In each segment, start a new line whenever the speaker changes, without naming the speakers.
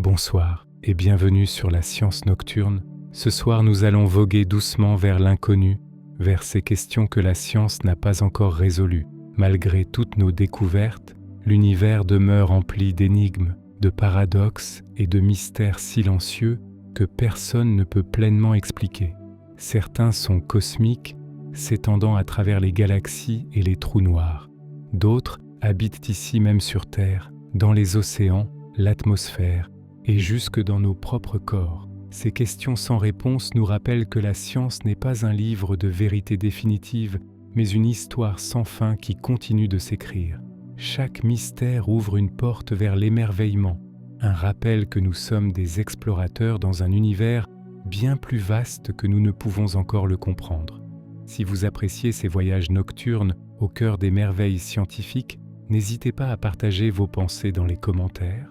Bonsoir et bienvenue sur la Science Nocturne. Ce soir, nous allons voguer doucement vers l'inconnu, vers ces questions que la science n'a pas encore résolues. Malgré toutes nos découvertes, l'univers demeure empli d'énigmes, de paradoxes et de mystères silencieux que personne ne peut pleinement expliquer. Certains sont cosmiques, s'étendant à travers les galaxies et les trous noirs. D'autres habitent ici même sur Terre, dans les océans, l'atmosphère et jusque dans nos propres corps. Ces questions sans réponse nous rappellent que la science n'est pas un livre de vérité définitive, mais une histoire sans fin qui continue de s'écrire. Chaque mystère ouvre une porte vers l'émerveillement, un rappel que nous sommes des explorateurs dans un univers bien plus vaste que nous ne pouvons encore le comprendre. Si vous appréciez ces voyages nocturnes au cœur des merveilles scientifiques, n'hésitez pas à partager vos pensées dans les commentaires.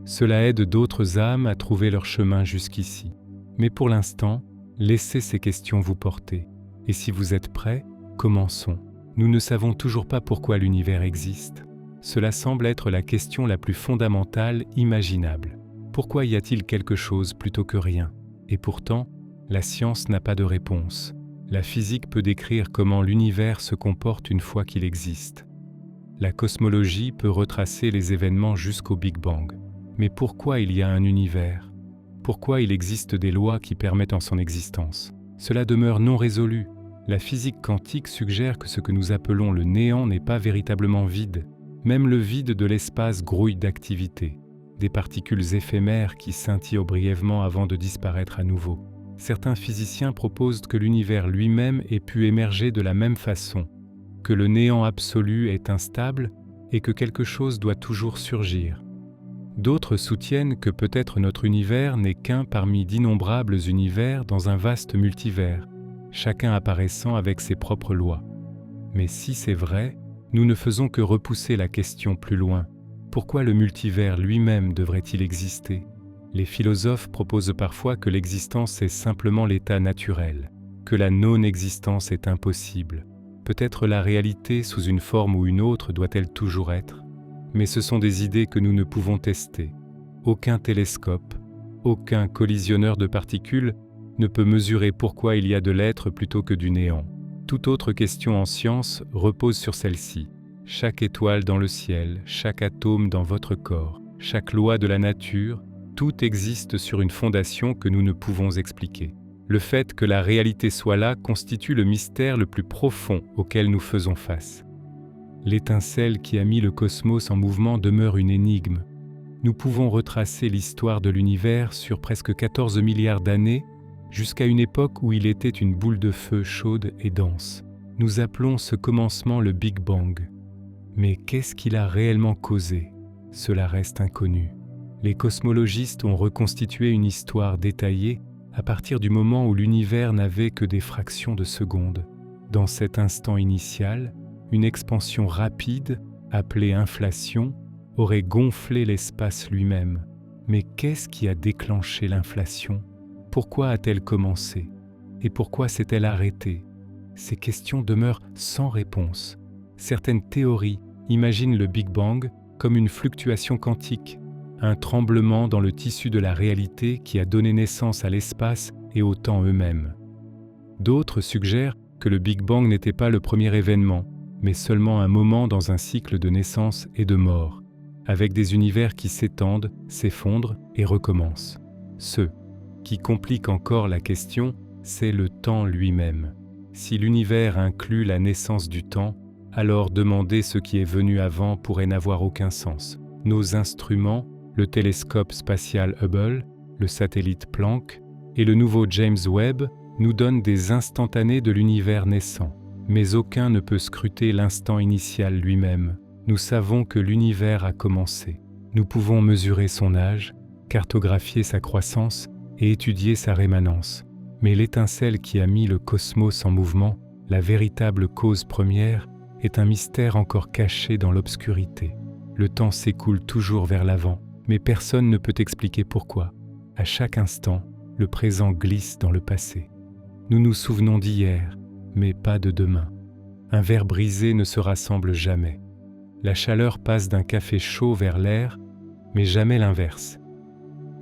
Cela aide d'autres âmes à trouver leur chemin jusqu'ici. Mais pour l'instant, laissez ces questions vous porter. Et si vous êtes prêts, commençons. Nous ne savons toujours pas pourquoi l'univers existe. Cela semble être la question la plus fondamentale imaginable. Pourquoi y a-t-il quelque chose plutôt que rien? Et pourtant, la science n'a pas de réponse. La physique peut décrire comment l'univers se comporte une fois qu'il existe. La cosmologie peut retracer les événements jusqu'au Big Bang. Mais pourquoi il y a un univers? Pourquoi il existe des lois qui permettent en son existence? Cela demeure non résolu. La physique quantique suggère que ce que nous appelons le néant n'est pas véritablement vide. Même le vide de l'espace grouille d'activité, des particules éphémères qui scintillent brièvement avant de disparaître à nouveau. Certains physiciens proposent que l'univers lui-même ait pu émerger de la même façon, que le néant absolu est instable et que quelque chose doit toujours surgir. D'autres soutiennent que peut-être notre univers n'est qu'un parmi d'innombrables univers dans un vaste multivers, chacun apparaissant avec ses propres lois. Mais si c'est vrai, nous ne faisons que repousser la question plus loin. Pourquoi le multivers lui-même devrait-il exister? Les philosophes proposent parfois que l'existence est simplement l'état naturel, que la non-existence est impossible. Peut-être la réalité sous une forme ou une autre doit-elle toujours être? Mais ce sont des idées que nous ne pouvons tester. Aucun télescope, aucun collisionneur de particules ne peut mesurer pourquoi il y a de l'être plutôt que du néant. Toute autre question en science repose sur celle-ci. Chaque étoile dans le ciel, chaque atome dans votre corps, chaque loi de la nature, tout existe sur une fondation que nous ne pouvons expliquer. Le fait que la réalité soit là constitue le mystère le plus profond auquel nous faisons face. L'étincelle qui a mis le cosmos en mouvement demeure une énigme. Nous pouvons retracer l'histoire de l'univers sur presque 14 milliards d'années, jusqu'à une époque où il était une boule de feu chaude et dense. Nous appelons ce commencement le Big Bang. Mais qu'est-ce qu'il a réellement causé? Cela reste inconnu. Les cosmologistes ont reconstitué une histoire détaillée à partir du moment où l'univers n'avait que des fractions de secondes. Dans cet instant initial, une expansion rapide, appelée inflation, aurait gonflé l'espace lui-même. Mais qu'est-ce qui a déclenché l'inflation? Pourquoi a-t-elle commencé? Et pourquoi s'est-elle arrêtée? Ces questions demeurent sans réponse. Certaines théories imaginent le Big Bang comme une fluctuation quantique, un tremblement dans le tissu de la réalité qui a donné naissance à l'espace et au temps eux-mêmes. D'autres suggèrent que le Big Bang n'était pas le premier événement, mais seulement un moment dans un cycle de naissance et de mort, avec des univers qui s'étendent, s'effondrent et recommencent. Ce qui complique encore la question, c'est le temps lui-même. Si l'univers inclut la naissance du temps, alors demander ce qui est venu avant pourrait n'avoir aucun sens. Nos instruments, le télescope spatial Hubble, le satellite Planck et le nouveau James Webb nous donnent des instantanés de l'univers naissant. Mais aucun ne peut scruter l'instant initial lui-même. Nous savons que l'univers a commencé. Nous pouvons mesurer son âge, cartographier sa croissance et étudier sa rémanence. Mais l'étincelle qui a mis le cosmos en mouvement, la véritable cause première, est un mystère encore caché dans l'obscurité. Le temps s'écoule toujours vers l'avant, mais personne ne peut expliquer pourquoi. À chaque instant, le présent glisse dans le passé. Nous nous souvenons d'hier, mais pas de demain. Un verre brisé ne se rassemble jamais. La chaleur passe d'un café chaud vers l'air, mais jamais l'inverse.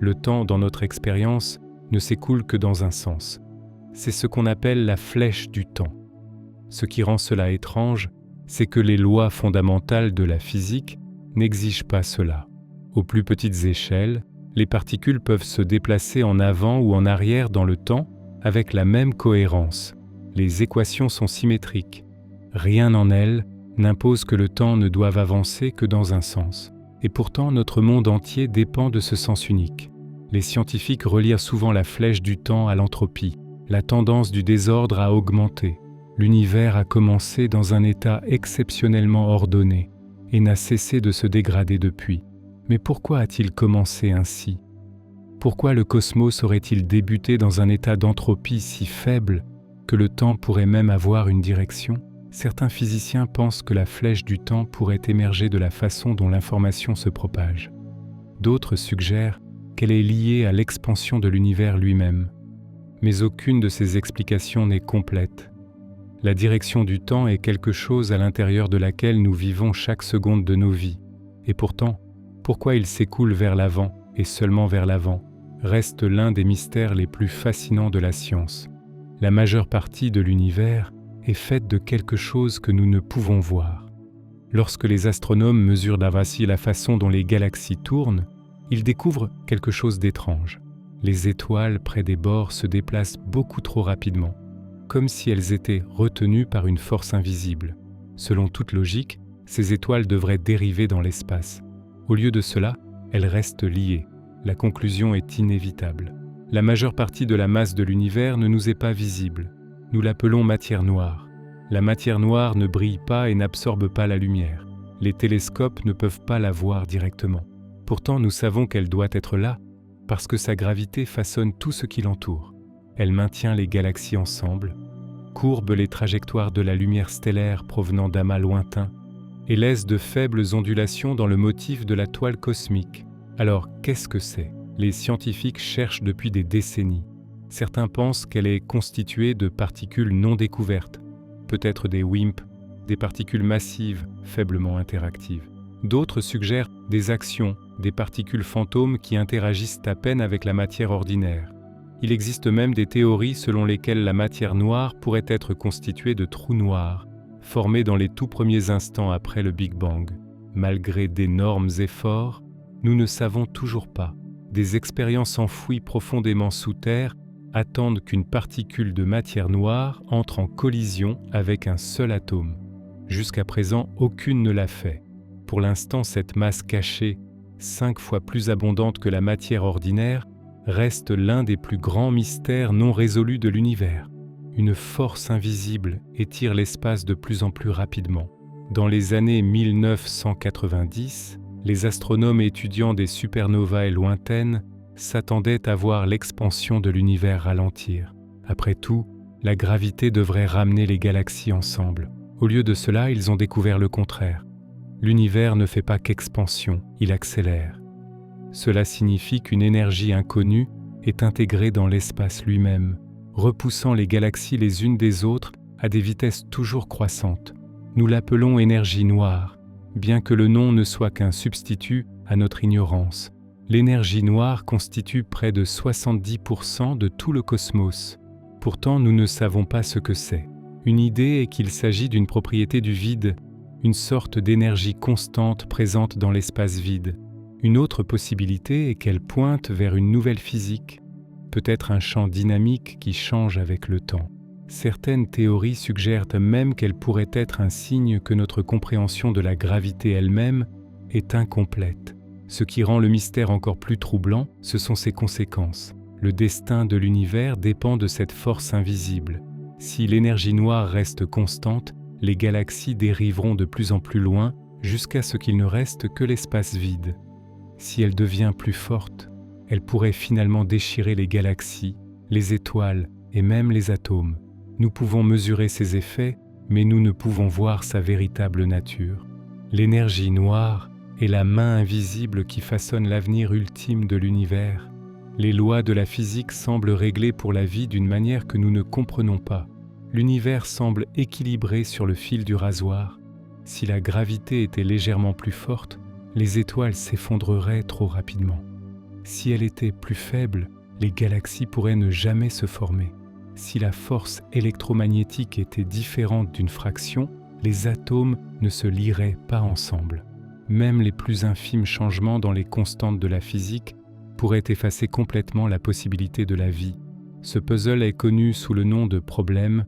Le temps, dans notre expérience, ne s'écoule que dans un sens. C'est ce qu'on appelle la flèche du temps. Ce qui rend cela étrange, c'est que les lois fondamentales de la physique n'exigent pas cela. Aux plus petites échelles, les particules peuvent se déplacer en avant ou en arrière dans le temps avec la même cohérence. Les équations sont symétriques. Rien en elles n'impose que le temps ne doive avancer que dans un sens. Et pourtant, notre monde entier dépend de ce sens unique. Les scientifiques relient souvent la flèche du temps à l'entropie. La tendance du désordre a augmenté. L'univers a commencé dans un état exceptionnellement ordonné et n'a cessé de se dégrader depuis. Mais pourquoi a-t-il commencé ainsi? Pourquoi le cosmos aurait-il débuté dans un état d'entropie si faible que le temps pourrait même avoir une direction? Certains physiciens pensent que la flèche du temps pourrait émerger de la façon dont l'information se propage. D'autres suggèrent qu'elle est liée à l'expansion de l'univers lui-même. Mais aucune de ces explications n'est complète. La direction du temps est quelque chose à l'intérieur de laquelle nous vivons chaque seconde de nos vies. Et pourtant, pourquoi il s'écoule vers l'avant et seulement vers l'avant reste l'un des mystères les plus fascinants de la science. La majeure partie de l'univers est faite de quelque chose que nous ne pouvons voir. Lorsque les astronomes mesurent la façon dont les galaxies tournent, ils découvrent quelque chose d'étrange. Les étoiles près des bords se déplacent beaucoup trop rapidement, comme si elles étaient retenues par une force invisible. Selon toute logique, ces étoiles devraient dériver dans l'espace. Au lieu de cela, elles restent liées. La conclusion est inévitable. La majeure partie de la masse de l'univers ne nous est pas visible. Nous l'appelons matière noire. La matière noire ne brille pas et n'absorbe pas la lumière. Les télescopes ne peuvent pas la voir directement. Pourtant, nous savons qu'elle doit être là, parce que sa gravité façonne tout ce qui l'entoure. Elle maintient les galaxies ensemble, courbe les trajectoires de la lumière stellaire provenant d'amas lointains et laisse de faibles ondulations dans le motif de la toile cosmique. Alors, qu'est-ce que c'est? Les scientifiques cherchent depuis des décennies. Certains pensent qu'elle est constituée de particules non découvertes, peut-être des WIMP, des particules massives, faiblement interactives. D'autres suggèrent des actions, des particules fantômes qui interagissent à peine avec la matière ordinaire. Il existe même des théories selon lesquelles la matière noire pourrait être constituée de trous noirs, formés dans les tout premiers instants après le Big Bang. Malgré d'énormes efforts, nous ne savons toujours pas. Des expériences enfouies profondément sous terre attendent qu'une particule de matière noire entre en collision avec un seul atome. Jusqu'à présent, aucune ne l'a fait. Pour l'instant, cette masse cachée, 5 fois plus abondante que la matière ordinaire, reste l'un des plus grands mystères non résolus de l'univers. Une force invisible étire l'espace de plus en plus rapidement. Dans les années 1990, les astronomes étudiant des supernovae lointaines s'attendaient à voir l'expansion de l'univers ralentir. Après tout, la gravité devrait ramener les galaxies ensemble. Au lieu de cela, ils ont découvert le contraire. L'univers ne fait pas qu'expansion, il accélère. Cela signifie qu'une énergie inconnue est intégrée dans l'espace lui-même, repoussant les galaxies les unes des autres à des vitesses toujours croissantes. Nous l'appelons énergie noire, bien que le nom ne soit qu'un substitut à notre ignorance. L'énergie noire constitue près de 70% de tout le cosmos. Pourtant, nous ne savons pas ce que c'est. Une idée est qu'il s'agit d'une propriété du vide, une sorte d'énergie constante présente dans l'espace vide. Une autre possibilité est qu'elle pointe vers une nouvelle physique, peut-être un champ dynamique qui change avec le temps. Certaines théories suggèrent même qu'elle pourrait être un signe que notre compréhension de la gravité elle-même est incomplète. Ce qui rend le mystère encore plus troublant, ce sont ses conséquences. Le destin de l'univers dépend de cette force invisible. Si l'énergie noire reste constante, les galaxies dériveront de plus en plus loin jusqu'à ce qu'il ne reste que l'espace vide. Si elle devient plus forte, elle pourrait finalement déchirer les galaxies, les étoiles et même les atomes. Nous pouvons mesurer ses effets, mais nous ne pouvons voir sa véritable nature. L'énergie noire est la main invisible qui façonne l'avenir ultime de l'univers. Les lois de la physique semblent réglées pour la vie d'une manière que nous ne comprenons pas. L'univers semble équilibré sur le fil du rasoir. Si la gravité était légèrement plus forte, les étoiles s'effondreraient trop rapidement. Si elle était plus faible, les galaxies pourraient ne jamais se former. Si la force électromagnétique était différente d'une fraction, les atomes ne se lieraient pas ensemble. Même les plus infimes changements dans les constantes de la physique pourraient effacer complètement la possibilité de la vie. Ce puzzle est connu sous le nom de problème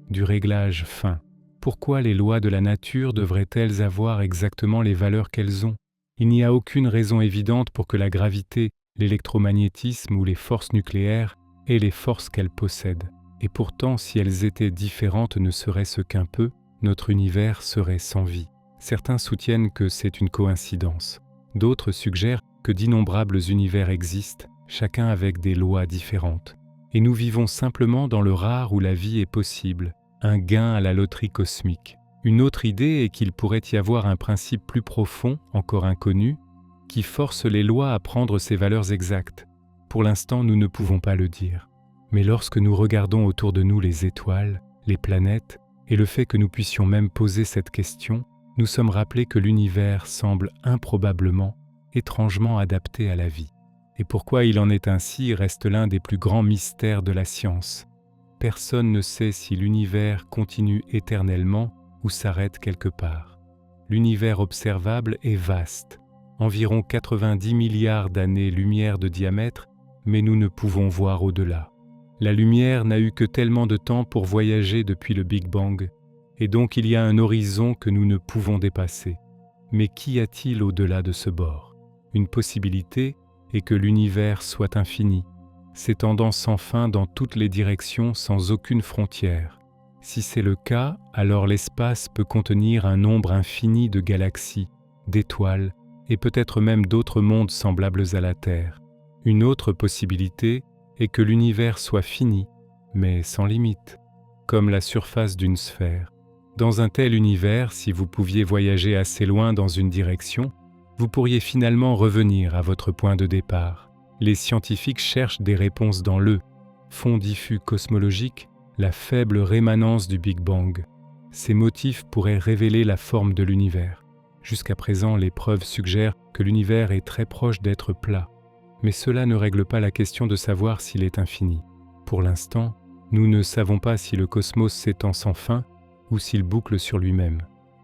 du réglage fin. Pourquoi les lois de la nature devraient-elles avoir exactement les valeurs qu'elles ont? Il n'y a aucune raison évidente pour que la gravité, l'électromagnétisme ou les forces nucléaires aient les forces qu'elles possèdent. Et pourtant, si elles étaient différentes ne serait-ce qu'un peu, notre univers serait sans vie. Certains soutiennent que c'est une coïncidence. D'autres suggèrent que d'innombrables univers existent, chacun avec des lois différentes. Et nous vivons simplement dans le rare où la vie est possible, un gain à la loterie cosmique. Une autre idée est qu'il pourrait y avoir un principe plus profond, encore inconnu, qui force les lois à prendre ces valeurs exactes. Pour l'instant, nous ne pouvons pas le dire. Mais lorsque nous regardons autour de nous les étoiles, les planètes, et le fait que nous puissions même poser cette question, nous sommes rappelés que l'univers semble improbablement, étrangement adapté à la vie. Et pourquoi il en est ainsi reste l'un des plus grands mystères de la science. Personne ne sait si l'univers continue éternellement ou s'arrête quelque part. L'univers observable est vaste, environ 90 milliards d'années-lumière de diamètre, mais nous ne pouvons voir au-delà. La lumière n'a eu que tellement de temps pour voyager depuis le Big Bang, et donc il y a un horizon que nous ne pouvons dépasser. Mais qu'y a-t-il au-delà de ce bord? Une possibilité est que l'univers soit infini, s'étendant sans fin dans toutes les directions sans aucune frontière. Si c'est le cas, alors l'espace peut contenir un nombre infini de galaxies, d'étoiles, et peut-être même d'autres mondes semblables à la Terre. Une autre possibilité est que l'univers soit fini, mais sans limite, comme la surface d'une sphère. Dans un tel univers, si vous pouviez voyager assez loin dans une direction, vous pourriez finalement revenir à votre point de départ. Les scientifiques cherchent des réponses dans le fond diffus cosmologique, la faible rémanence du Big Bang. Ces motifs pourraient révéler la forme de l'univers. Jusqu'à présent, les preuves suggèrent que l'univers est très proche d'être plat. Mais cela ne règle pas la question de savoir s'il est infini. Pour l'instant, nous ne savons pas si le cosmos s'étend sans fin ou s'il boucle sur lui-même.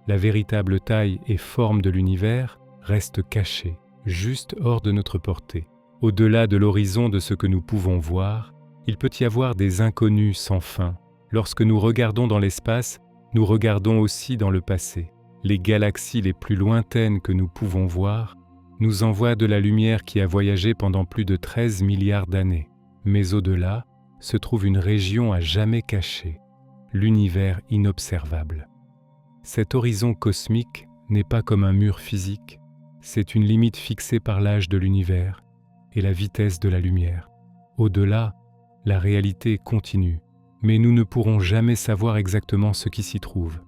La véritable taille et forme de l'univers reste cachée, juste hors de notre portée. Au-delà de l'horizon de ce que nous pouvons voir, il peut y avoir des inconnus sans fin. Lorsque nous regardons dans l'espace, nous regardons aussi dans le passé. Les galaxies les plus lointaines que nous pouvons voir nous envoient de la lumière qui a voyagé pendant plus de 13 milliards d'années. Mais au-delà se trouve une région à jamais cachée, l'univers inobservable. Cet horizon cosmique n'est pas comme un mur physique, c'est une limite fixée par l'âge de l'univers et la vitesse de la lumière. Au-delà, la réalité continue, mais nous ne pourrons jamais savoir exactement ce qui s'y trouve.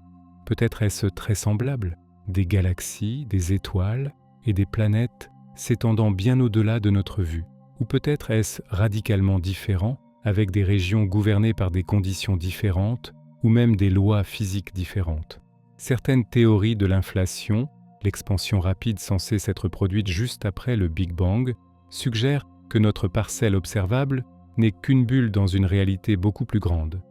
Peut-être est-ce très semblable, des galaxies, des étoiles et des planètes s'étendant bien au-delà de notre vue. Ou peut-être est-ce radicalement différent, avec des régions gouvernées par des conditions différentes ou même des lois physiques différentes. Certaines théories de l'inflation, l'expansion rapide censée s'être produite juste après le Big Bang, suggèrent que notre parcelle observable n'est qu'une bulle dans une réalité beaucoup plus grande.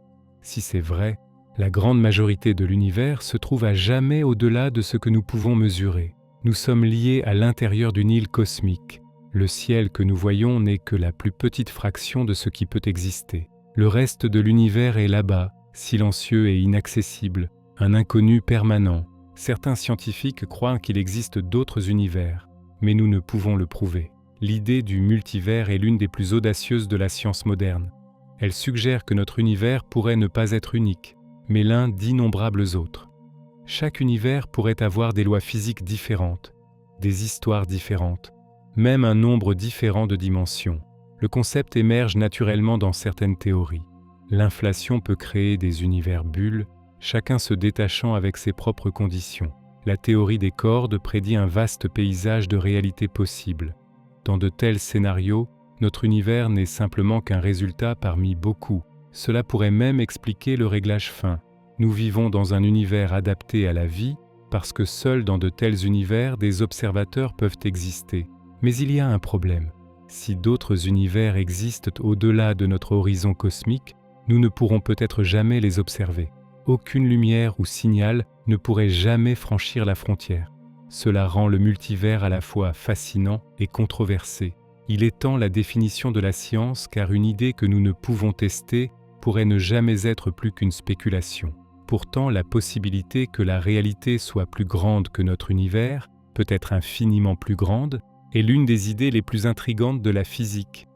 Si c'est vrai, la grande majorité de l'univers se trouve à jamais au-delà de ce que nous pouvons mesurer. Nous sommes liés à l'intérieur d'une île cosmique. Le ciel que nous voyons n'est que la plus petite fraction de ce qui peut exister. Le reste de l'univers est là-bas, silencieux et inaccessible, un inconnu permanent. Certains scientifiques croient qu'il existe d'autres univers, mais nous ne pouvons le prouver. L'idée du multivers est l'une des plus audacieuses de la science moderne. Elle suggère que notre univers pourrait ne pas être unique, mais l'un d'innombrables autres. Chaque univers pourrait avoir des lois physiques différentes, des histoires différentes, même un nombre différent de dimensions. Le concept émerge naturellement dans certaines théories. L'inflation peut créer des univers bulles, chacun se détachant avec ses propres conditions. La théorie des cordes prédit un vaste paysage de réalités possibles. Dans de tels scénarios, notre univers n'est simplement qu'un résultat parmi beaucoup. Cela pourrait même expliquer le réglage fin. Nous vivons dans un univers adapté à la vie parce que seuls dans de tels univers des observateurs peuvent exister. Mais il y a un problème. Si d'autres univers existent au-delà de notre horizon cosmique, nous ne pourrons peut-être jamais les observer. Aucune lumière ou signal ne pourrait jamais franchir la frontière. Cela rend le multivers à la fois fascinant et controversé. Il étend la définition de la science car une idée que nous ne pouvons tester pourrait ne jamais être plus qu'une spéculation. Pourtant, la possibilité que la réalité soit plus grande que notre univers, peut-être infiniment plus grande, est l'une des idées les plus intrigantes de la physique.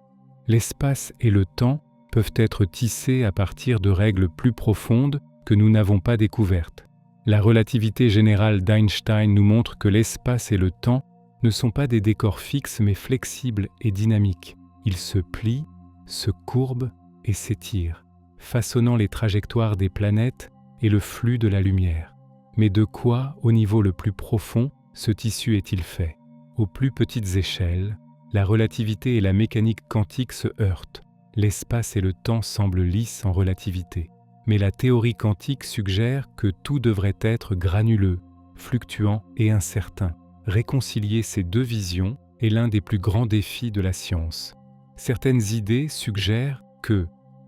L'espace et le temps peuvent être tissés à partir de règles plus profondes que nous n'avons pas découvertes. La relativité générale d'Einstein nous montre que l'espace et le temps ne sont pas des décors fixes mais flexibles et dynamiques. Ils se plient, se courbent et s'étirent, façonnant les trajectoires des planètes et le flux de la lumière. Mais de quoi, au niveau le plus profond, ce tissu est-il fait? Aux plus petites échelles, la relativité et la mécanique quantique se heurtent. L'espace et le temps semblent lisses en relativité. Mais la théorie quantique suggère que tout devrait être granuleux, fluctuant et incertain. Réconcilier ces deux visions est l'un des plus grands défis de la science. Certaines idées suggèrent que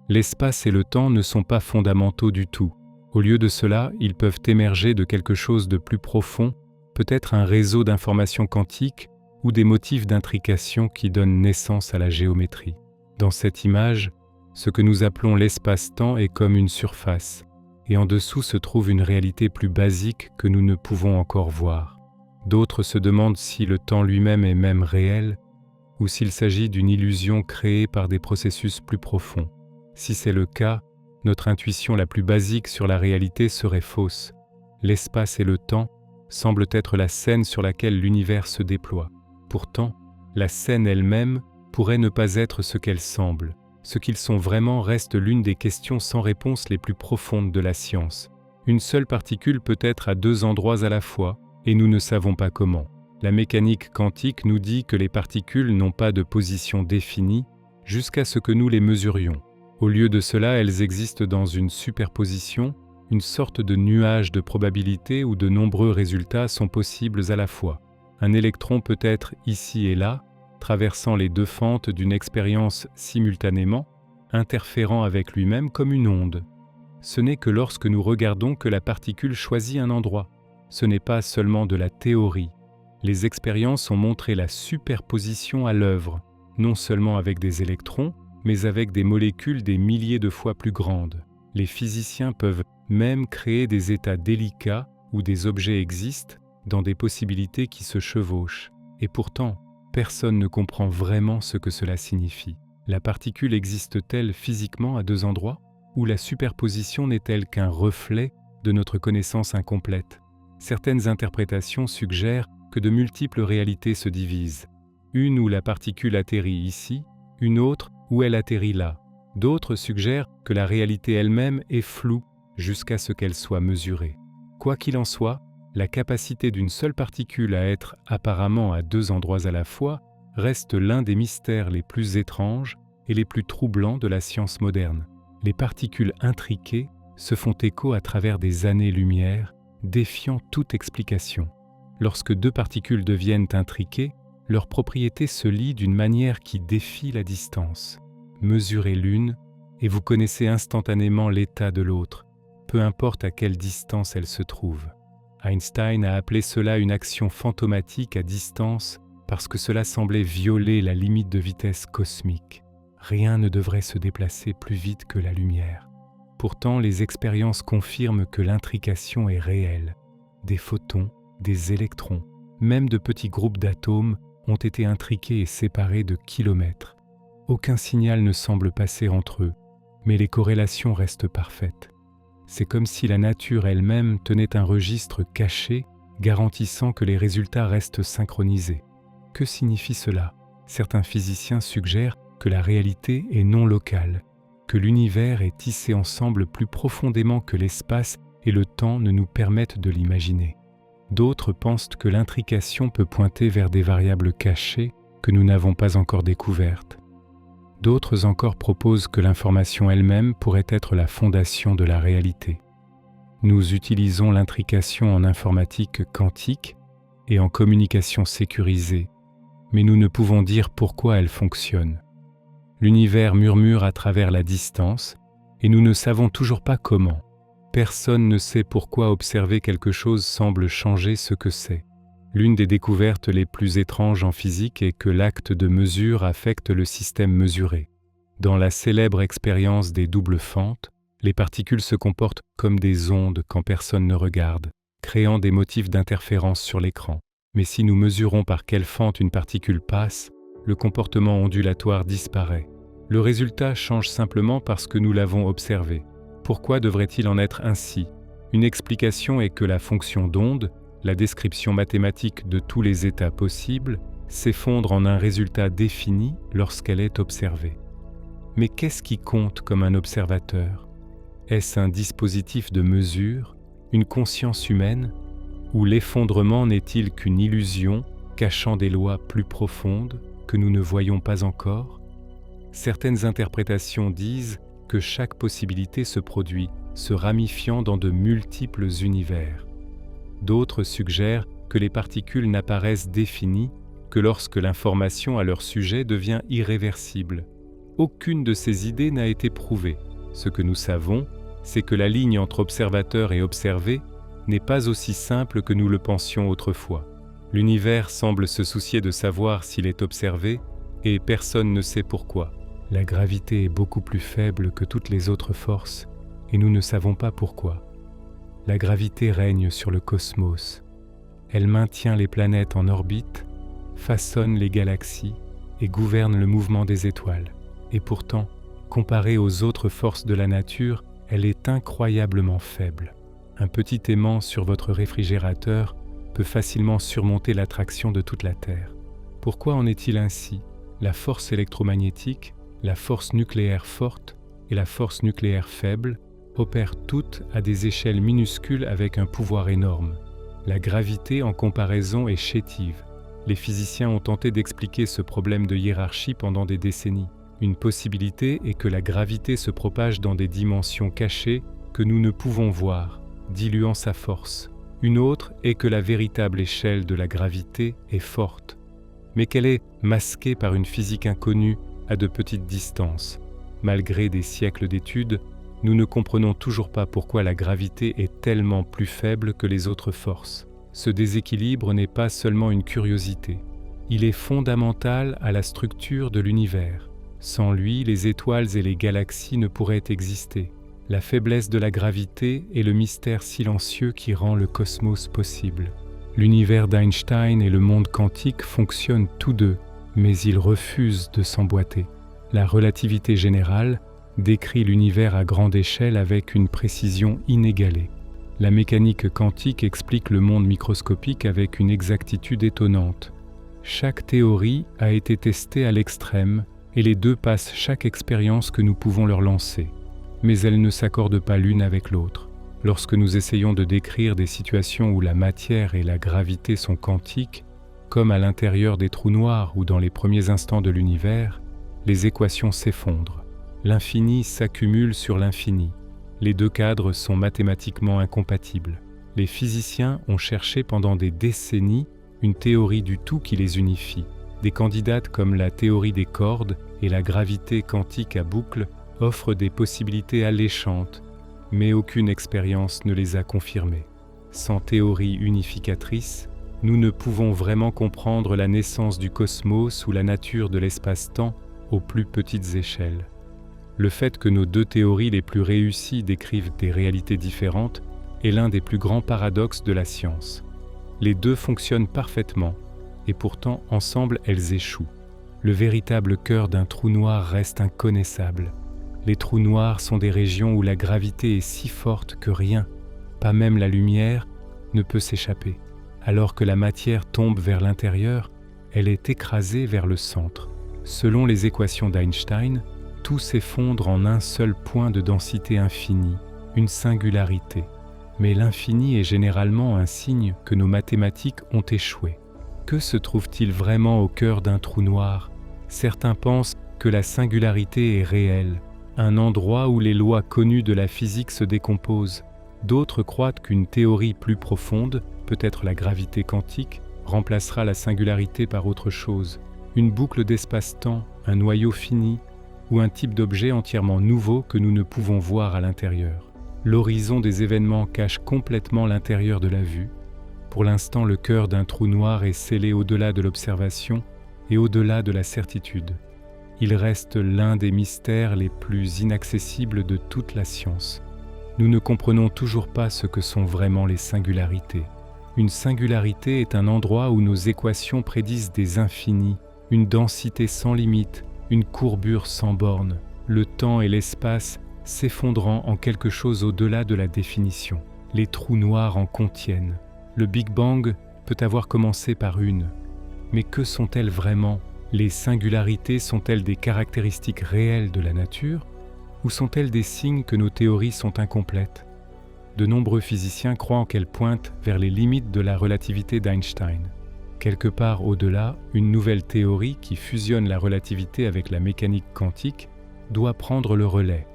l'espace et le temps ne sont pas fondamentaux du tout. Au lieu de cela, ils peuvent émerger de quelque chose de plus profond, peut-être un réseau d'informations quantiques ou des motifs d'intrication qui donnent naissance à la géométrie. Dans cette image, ce que nous appelons l'espace-temps est comme une surface, et en dessous se trouve une réalité plus basique que nous ne pouvons encore voir. D'autres se demandent si le temps lui-même est même réel, ou s'il s'agit d'une illusion créée par des processus plus profonds. Si c'est le cas, notre intuition la plus basique sur la réalité serait fausse. L'espace et le temps semblent être la scène sur laquelle l'univers se déploie. Pourtant, la scène elle-même pourrait ne pas être ce qu'elle semble. Ce qu'ils sont vraiment reste l'une des questions sans réponse les plus profondes de la science. Une seule particule peut être à deux endroits à la fois, et nous ne savons pas comment. La mécanique quantique nous dit que les particules n'ont pas de position définie jusqu'à ce que nous les mesurions. Au lieu de cela, elles existent dans une superposition, une sorte de nuage de probabilités où de nombreux résultats sont possibles à la fois. Un électron peut être ici et là, traversant les deux fentes d'une expérience simultanément, interférant avec lui-même comme une onde. Ce n'est que lorsque nous regardons que la particule choisit un endroit. Ce n'est pas seulement de la théorie. Les expériences ont montré la superposition à l'œuvre, non seulement avec des électrons, mais avec des molécules des milliers de fois plus grandes. Les physiciens peuvent même créer des états délicats où des objets existent dans des possibilités qui se chevauchent. Et pourtant, personne ne comprend vraiment ce que cela signifie. La particule existe-t-elle physiquement à deux endroits? Ou la superposition n'est-elle qu'un reflet de notre connaissance incomplète? Certaines interprétations suggèrent que de multiples réalités se divisent. Une où la particule atterrit ici, une autre où elle atterrit là. D'autres suggèrent que la réalité elle-même est floue jusqu'à ce qu'elle soit mesurée. Quoi qu'il en soit, la capacité d'une seule particule à être apparemment à deux endroits à la fois reste l'un des mystères les plus étranges et les plus troublants de la science moderne. Les particules intriquées se font écho à travers des années-lumière, défiant toute explication. Lorsque deux particules deviennent intriquées, leurs propriétés se lient d'une manière qui défie la distance. Mesurez l'une et vous connaissez instantanément l'état de l'autre, peu importe à quelle distance elle se trouve. Einstein a appelé cela une action fantomatique à distance parce que cela semblait violer la limite de vitesse cosmique. Rien ne devrait se déplacer plus vite que la lumière. Pourtant, les expériences confirment que l'intrication est réelle. Des photons, des électrons, même de petits groupes d'atomes ont été intriqués et séparés de kilomètres. Aucun signal ne semble passer entre eux, mais les corrélations restent parfaites. C'est comme si la nature elle-même tenait un registre caché, garantissant que les résultats restent synchronisés. Que signifie cela? Certains physiciens suggèrent que la réalité est non locale, que l'univers est tissé ensemble plus profondément que l'espace et le temps ne nous permettent de l'imaginer. D'autres pensent que l'intrication peut pointer vers des variables cachées que nous n'avons pas encore découvertes. D'autres encore proposent que l'information elle-même pourrait être la fondation de la réalité. Nous utilisons l'intrication en informatique quantique et en communication sécurisée, mais nous ne pouvons dire pourquoi elle fonctionne. L'univers murmure à travers la distance, et nous ne savons toujours pas comment. Personne ne sait pourquoi observer quelque chose semble changer ce que c'est. L'une des découvertes les plus étranges en physique est que l'acte de mesure affecte le système mesuré. Dans la célèbre expérience des doubles fentes, les particules se comportent comme des ondes quand personne ne regarde, créant des motifs d'interférence sur l'écran. Mais si nous mesurons par quelle fente une particule passe, le comportement ondulatoire disparaît. Le résultat change simplement parce que nous l'avons observé. Pourquoi devrait-il en être ainsi? Une explication est que la fonction d'onde, la description mathématique de tous les états possibles, s'effondre en un résultat défini lorsqu'elle est observée. Mais qu'est-ce qui compte comme un observateur? Est-ce un dispositif de mesure, une conscience humaine, ou l'effondrement n'est-il qu'une illusion cachant des lois plus profondes que nous ne voyons pas encore? Certaines interprétations disent que chaque possibilité se produit, se ramifiant dans de multiples univers. D'autres suggèrent que les particules n'apparaissent définies que lorsque l'information à leur sujet devient irréversible. Aucune de ces idées n'a été prouvée. Ce que nous savons, c'est que la ligne entre observateur et observé n'est pas aussi simple que nous le pensions autrefois. L'univers semble se soucier de savoir s'il est observé, et personne ne sait pourquoi. La gravité est beaucoup plus faible que toutes les autres forces, et nous ne savons pas pourquoi. La gravité règne sur le cosmos. Elle maintient les planètes en orbite, façonne les galaxies et gouverne le mouvement des étoiles. Et pourtant, comparée aux autres forces de la nature, elle est incroyablement faible. Un petit aimant sur votre réfrigérateur peut facilement surmonter l'attraction de toute la Terre. Pourquoi en est-il ainsi? La force électromagnétique, la force nucléaire forte et la force nucléaire faible opèrent toutes à des échelles minuscules avec un pouvoir énorme. La gravité en comparaison est chétive. Les physiciens ont tenté d'expliquer ce problème de hiérarchie pendant des décennies. Une possibilité est que la gravité se propage dans des dimensions cachées que nous ne pouvons voir, diluant sa force. Une autre est que la véritable échelle de la gravité est forte, mais qu'elle est masquée par une physique inconnue à de petites distances. Malgré des siècles d'études, nous ne comprenons toujours pas pourquoi la gravité est tellement plus faible que les autres forces. Ce déséquilibre n'est pas seulement une curiosité, il est fondamental à la structure de l'univers. Sans lui, les étoiles et les galaxies ne pourraient exister. La faiblesse de la gravité est le mystère silencieux qui rend le cosmos possible. L'univers d'Einstein et le monde quantique fonctionnent tous deux, mais ils refusent de s'emboîter. La relativité générale décrit l'univers à grande échelle avec une précision inégalée. La mécanique quantique explique le monde microscopique avec une exactitude étonnante. Chaque théorie a été testée à l'extrême et les deux passent chaque expérience que nous pouvons leur lancer. Mais elles ne s'accordent pas l'une avec l'autre. Lorsque nous essayons de décrire des situations où la matière et la gravité sont quantiques, comme à l'intérieur des trous noirs ou dans les premiers instants de l'univers, les équations s'effondrent. L'infini s'accumule sur l'infini. Les deux cadres sont mathématiquement incompatibles. Les physiciens ont cherché pendant des décennies une théorie du tout qui les unifie. Des candidates comme la théorie des cordes et la gravité quantique à boucle offrent des possibilités alléchantes, mais aucune expérience ne les a confirmées. Sans théorie unificatrice, nous ne pouvons vraiment comprendre la naissance du cosmos ou la nature de l'espace-temps aux plus petites échelles. Le fait que nos deux théories les plus réussies décrivent des réalités différentes est l'un des plus grands paradoxes de la science. Les deux fonctionnent parfaitement, et pourtant ensemble elles échouent. Le véritable cœur d'un trou noir reste inconnaissable. Les trous noirs sont des régions où la gravité est si forte que rien, pas même la lumière, ne peut s'échapper. Alors que la matière tombe vers l'intérieur, elle est écrasée vers le centre. Selon les équations d'Einstein, tout s'effondre en un seul point de densité infinie, une singularité. Mais l'infini est généralement un signe que nos mathématiques ont échoué. Que se trouve-t-il vraiment au cœur d'un trou noir? Certains pensent que la singularité est réelle, un endroit où les lois connues de la physique se décomposent. D'autres croient qu'une théorie plus profonde, peut-être la gravité quantique, remplacera la singularité par autre chose, une boucle d'espace-temps, un noyau fini ou un type d'objet entièrement nouveau que nous ne pouvons voir à l'intérieur. L'horizon des événements cache complètement l'intérieur de la vue. Pour l'instant, le cœur d'un trou noir est scellé au-delà de l'observation et au-delà de la certitude. Il reste l'un des mystères les plus inaccessibles de toute la science. Nous ne comprenons toujours pas ce que sont vraiment les singularités. Une singularité est un endroit où nos équations prédisent des infinis, une densité sans limite, une courbure sans borne, le temps et l'espace s'effondrant en quelque chose au-delà de la définition. Les trous noirs en contiennent. Le Big Bang peut avoir commencé par une. Mais que sont-elles vraiment ? Les singularités sont-elles des caractéristiques réelles de la nature ou sont-elles des signes que nos théories sont incomplètes ? De nombreux physiciens croient qu'elles pointent vers les limites de la relativité d'Einstein. Quelque part au-delà, une nouvelle théorie qui fusionne la relativité avec la mécanique quantique doit prendre le relais.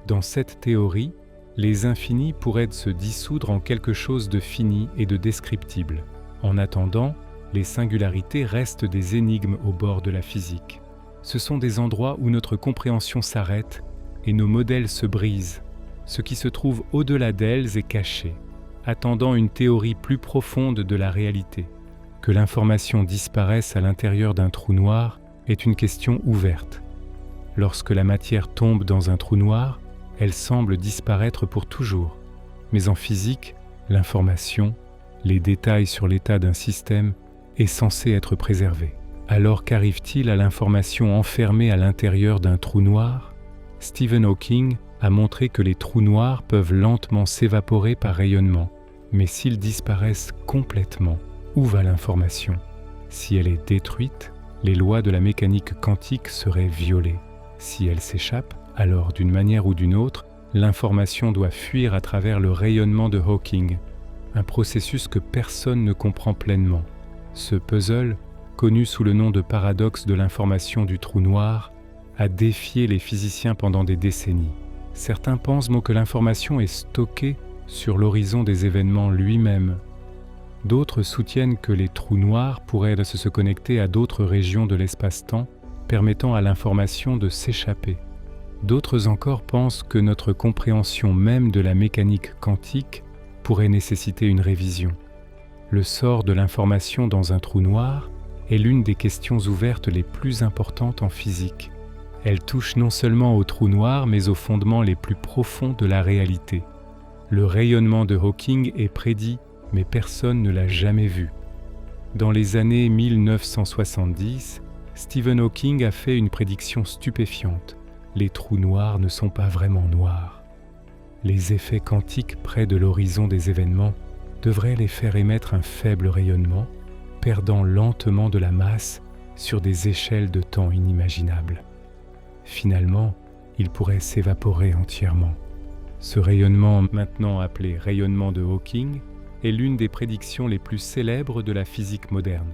Dans cette théorie, les infinis pourraient se dissoudre en quelque chose de fini et de descriptible. En attendant, les singularités restent des énigmes au bord de la physique. Ce sont des endroits où notre compréhension s'arrête et nos modèles se brisent. Ce qui se trouve au-delà d'elles est caché, attendant une théorie plus profonde de la réalité. Que l'information disparaisse à l'intérieur d'un trou noir est une question ouverte. Lorsque la matière tombe dans un trou noir, elle semble disparaître pour toujours. Mais en physique, l'information, les détails sur l'état d'un système, est censée être préservée. Alors qu'arrive-t-il à l'information enfermée à l'intérieur d'un trou noir ? Stephen Hawking a montré que les trous noirs peuvent lentement s'évaporer par rayonnement. Mais s'ils disparaissent complètement, où va l'information ? Si elle est détruite, les lois de la mécanique quantique seraient violées. Si elle s'échappe, alors d'une manière ou d'une autre, l'information doit fuir à travers le rayonnement de Hawking, un processus que personne ne comprend pleinement. Ce puzzle, connu sous le nom de paradoxe de l'information du trou noir, a défié les physiciens pendant des décennies. Certains pensent que l'information est stockée sur l'horizon des événements lui-même. D'autres soutiennent que les trous noirs pourraient se connecter à d'autres régions de l'espace-temps, permettant à l'information de s'échapper. D'autres encore pensent que notre compréhension même de la mécanique quantique pourrait nécessiter une révision. Le sort de l'information dans un trou noir est l'une des questions ouvertes les plus importantes en physique. Elle touche non seulement aux trous noirs, mais aux fondements les plus profonds de la réalité. Le rayonnement de Hawking est prédit, mais personne ne l'a jamais vu. Dans les années 1970, Stephen Hawking a fait une prédiction stupéfiante. Les trous noirs ne sont pas vraiment noirs. Les effets quantiques près de l'horizon des événements devraient les faire émettre un faible rayonnement, perdant lentement de la masse sur des échelles de temps inimaginables. Finalement, il pourrait s'évaporer entièrement. Ce rayonnement, maintenant appelé rayonnement de Hawking, est l'une des prédictions les plus célèbres de la physique moderne.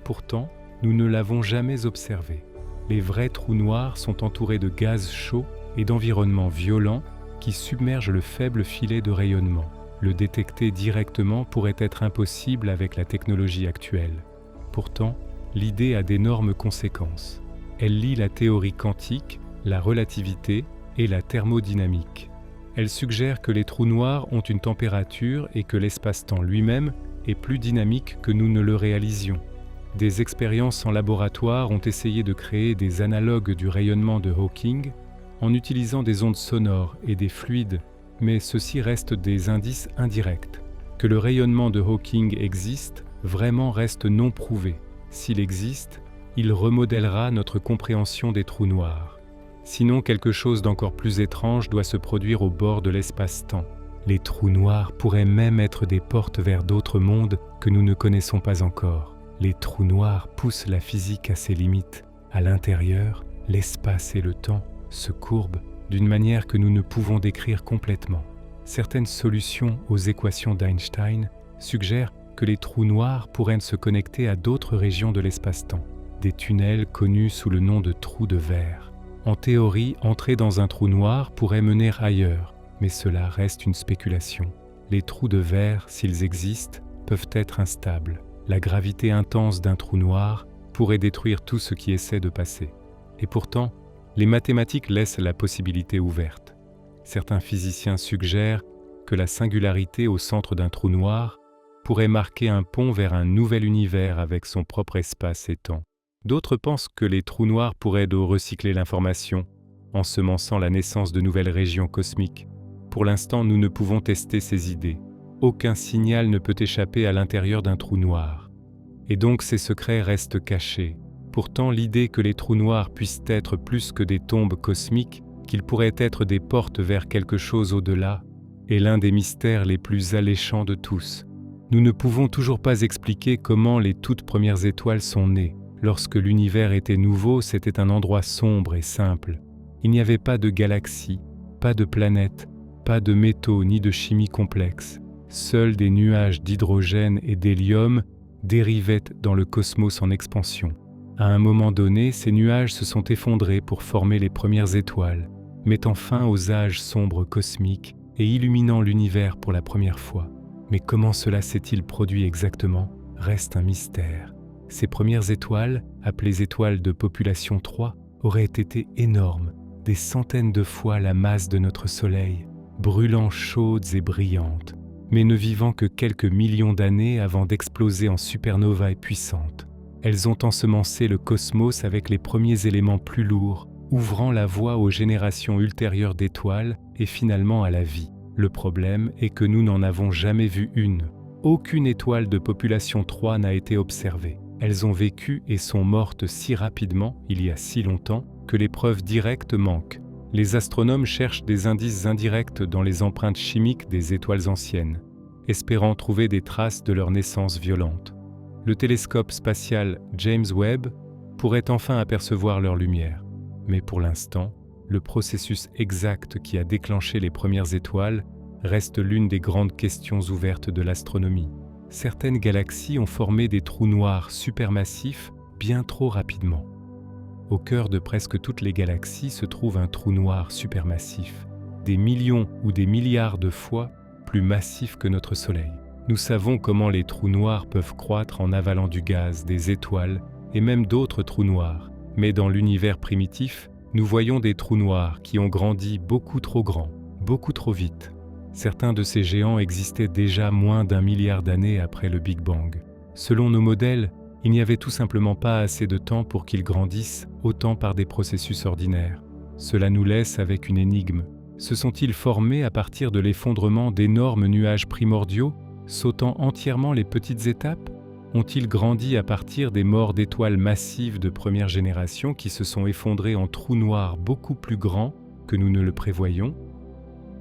Pourtant, nous ne l'avons jamais observé. Les vrais trous noirs sont entourés de gaz chauds et d'environnements violents qui submergent le faible filet de rayonnement. Le détecter directement pourrait être impossible avec la technologie actuelle. Pourtant, l'idée a d'énormes conséquences. Elle lie la théorie quantique, la relativité et la thermodynamique. Elle suggère que les trous noirs ont une température et que l'espace-temps lui-même est plus dynamique que nous ne le réalisions. Des expériences en laboratoire ont essayé de créer des analogues du rayonnement de Hawking en utilisant des ondes sonores et des fluides, mais ceux-ci restent des indices indirects. Que le rayonnement de Hawking existe, vraiment reste non prouvé. S'il existe, il remodèlera notre compréhension des trous noirs. Sinon, quelque chose d'encore plus étrange doit se produire au bord de l'espace-temps. Les trous noirs pourraient même être des portes vers d'autres mondes que nous ne connaissons pas encore. Les trous noirs poussent la physique à ses limites. À l'intérieur, l'espace et le temps se courbent d'une manière que nous ne pouvons décrire complètement. Certaines solutions aux équations d'Einstein suggèrent que les trous noirs pourraient se connecter à d'autres régions de l'espace-temps, des tunnels connus sous le nom de trous de verre. En théorie, entrer dans un trou noir pourrait mener ailleurs, mais cela reste une spéculation. Les trous de verre, s'ils existent, peuvent être instables. La gravité intense d'un trou noir pourrait détruire tout ce qui essaie de passer. Et pourtant, les mathématiques laissent la possibilité ouverte. Certains physiciens suggèrent que la singularité au centre d'un trou noir pourrait marquer un pont vers un nouvel univers avec son propre espace et temps. D'autres pensent que les trous noirs pourraient recycler l'information, ensemençant la naissance de nouvelles régions cosmiques. Pour l'instant, nous ne pouvons tester ces idées. Aucun signal ne peut échapper à l'intérieur d'un trou noir. Et donc ces secrets restent cachés. Pourtant, l'idée que les trous noirs puissent être plus que des tombes cosmiques, qu'ils pourraient être des portes vers quelque chose au-delà, est l'un des mystères les plus alléchants de tous. Nous ne pouvons toujours pas expliquer comment les toutes premières étoiles sont nées. Lorsque l'univers était nouveau, c'était un endroit sombre et simple. Il n'y avait pas de galaxies, pas de planètes, pas de métaux ni de chimie complexe. Seuls des nuages d'hydrogène et d'hélium dérivaient dans le cosmos en expansion. À un moment donné, ces nuages se sont effondrés pour former les premières étoiles, mettant fin aux âges sombres cosmiques et illuminant l'univers pour la première fois. Mais comment cela s'est-il produit exactement reste un mystère. Ces premières étoiles, appelées étoiles de population 3, auraient été énormes, des centaines de fois la masse de notre Soleil, brûlant chaudes et brillantes, mais ne vivant que quelques millions d'années avant d'exploser en supernovae puissantes. Elles ont ensemencé le cosmos avec les premiers éléments plus lourds, ouvrant la voie aux générations ultérieures d'étoiles et finalement à la vie. Le problème est que nous n'en avons jamais vu une. Aucune étoile de population 3 n'a été observée. Elles ont vécu et sont mortes si rapidement, il y a si longtemps, que les preuves directes manquent. Les astronomes cherchent des indices indirects dans les empreintes chimiques des étoiles anciennes, espérant trouver des traces de leur naissance violente. Le télescope spatial James Webb pourrait enfin apercevoir leur lumière. Mais pour l'instant, le processus exact qui a déclenché les premières étoiles reste l'une des grandes questions ouvertes de l'astronomie. Certaines galaxies ont formé des trous noirs supermassifs bien trop rapidement. Au cœur de presque toutes les galaxies se trouve un trou noir supermassif, des millions ou des milliards de fois plus massif que notre Soleil. Nous savons comment les trous noirs peuvent croître en avalant du gaz, des étoiles et même d'autres trous noirs. Mais dans l'univers primitif, nous voyons des trous noirs qui ont grandi beaucoup trop grands, beaucoup trop vite. Certains de ces géants existaient déjà moins d'1 milliard d'années après le Big Bang. Selon nos modèles, il n'y avait tout simplement pas assez de temps pour qu'ils grandissent autant par des processus ordinaires. Cela nous laisse avec une énigme. Se sont-ils formés à partir de l'effondrement d'énormes nuages primordiaux, sautant entièrement les petites étapes? Ont-ils grandi à partir des morts d'étoiles massives de première génération qui se sont effondrées en trous noirs beaucoup plus grands que nous ne le prévoyons?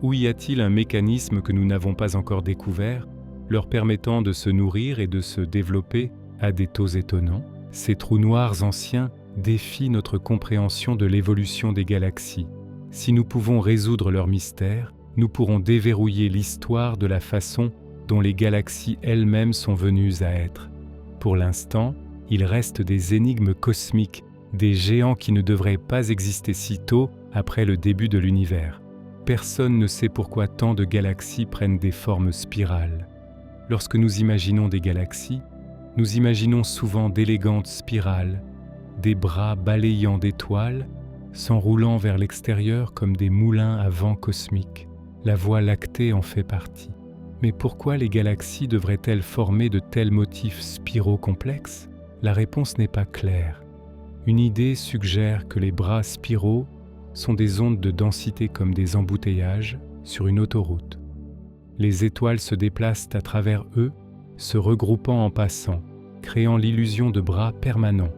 Ou y a-t-il un mécanisme que nous n'avons pas encore découvert, leur permettant de se nourrir et de se développer à des taux étonnants? Ces trous noirs anciens défient notre compréhension de l'évolution des galaxies. Si nous pouvons résoudre leur mystère, nous pourrons déverrouiller l'histoire de la façon dont les galaxies elles-mêmes sont venues à être. Pour l'instant, il reste des énigmes cosmiques, des géants qui ne devraient pas exister si tôt après le début de l'univers. Personne ne sait pourquoi tant de galaxies prennent des formes spirales. Lorsque nous imaginons des galaxies, nous imaginons souvent d'élégantes spirales, des bras balayants d'étoiles, s'enroulant vers l'extérieur comme des moulins à vent cosmiques. La Voie lactée en fait partie. Mais pourquoi les galaxies devraient-elles former de tels motifs spiraux complexes? La réponse n'est pas claire. Une idée suggère que les bras spiraux sont des ondes de densité comme des embouteillages sur une autoroute. Les étoiles se déplacent à travers eux, se regroupant en passant, créant l'illusion de bras permanents.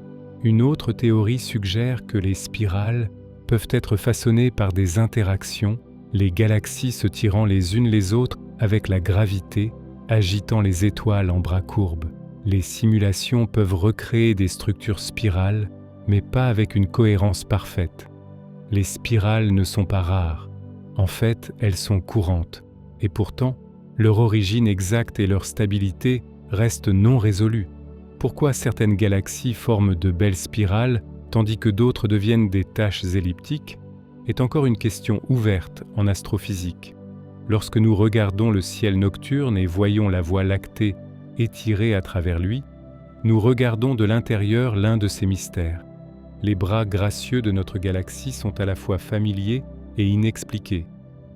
Une autre théorie suggère que les spirales peuvent être façonnées par des interactions, les galaxies se tirant les unes les autres avec la gravité, agitant les étoiles en bras courbes. Les simulations peuvent recréer des structures spirales, mais pas avec une cohérence parfaite. Les spirales ne sont pas rares. En fait, elles sont courantes. Et pourtant, leur origine exacte et leur stabilité restent non résolues. Pourquoi certaines galaxies forment de belles spirales, tandis que d'autres deviennent des taches elliptiques, est encore une question ouverte en astrophysique. Lorsque nous regardons le ciel nocturne et voyons la Voie lactée étirée à travers lui, nous regardons de l'intérieur l'un de ces mystères. Les bras gracieux de notre galaxie sont à la fois familiers et inexpliqués.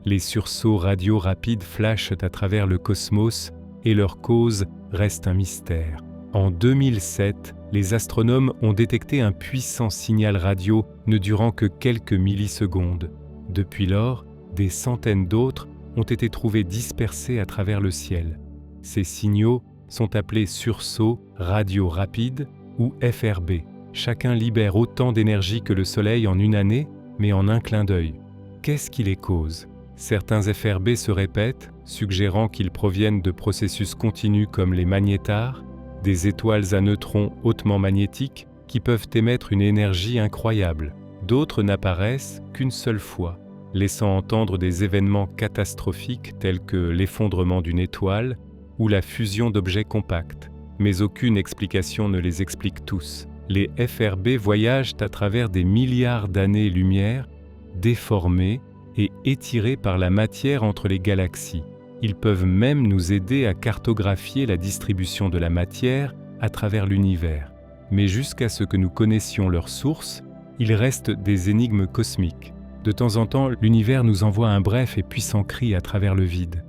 Les sursauts radio rapides flashent à travers le cosmos et leur cause reste un mystère. En 2007, les astronomes ont détecté un puissant signal radio ne durant que quelques millisecondes. Depuis lors, des centaines d'autres ont été trouvés dispersés à travers le ciel. Ces signaux sont appelés sursauts radio rapides ou FRB. Chacun libère autant d'énergie que le Soleil en une année, mais en un clin d'œil. Qu'est-ce qui les cause ? Certains FRB se répètent, suggérant qu'ils proviennent de processus continus comme les magnétars, des étoiles à neutrons hautement magnétiques qui peuvent émettre une énergie incroyable. D'autres n'apparaissent qu'une seule fois, laissant entendre des événements catastrophiques tels que l'effondrement d'une étoile ou la fusion d'objets compacts. Mais aucune explication ne les explique tous. Les FRB voyagent à travers des milliards d'années-lumière, déformés et étirés par la matière entre les galaxies. Ils peuvent même nous aider à cartographier la distribution de la matière à travers l'univers. Mais jusqu'à ce que nous connaissions leur source, ils restent des énigmes cosmiques. De temps en temps, l'univers nous envoie un bref et puissant cri à travers le vide.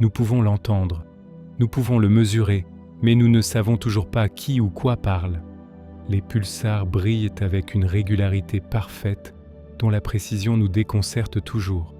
Nous pouvons l'entendre, nous pouvons le mesurer, mais nous ne savons toujours pas qui ou quoi parle. Les pulsars brillent avec une régularité parfaite dont la précision nous déconcerte toujours.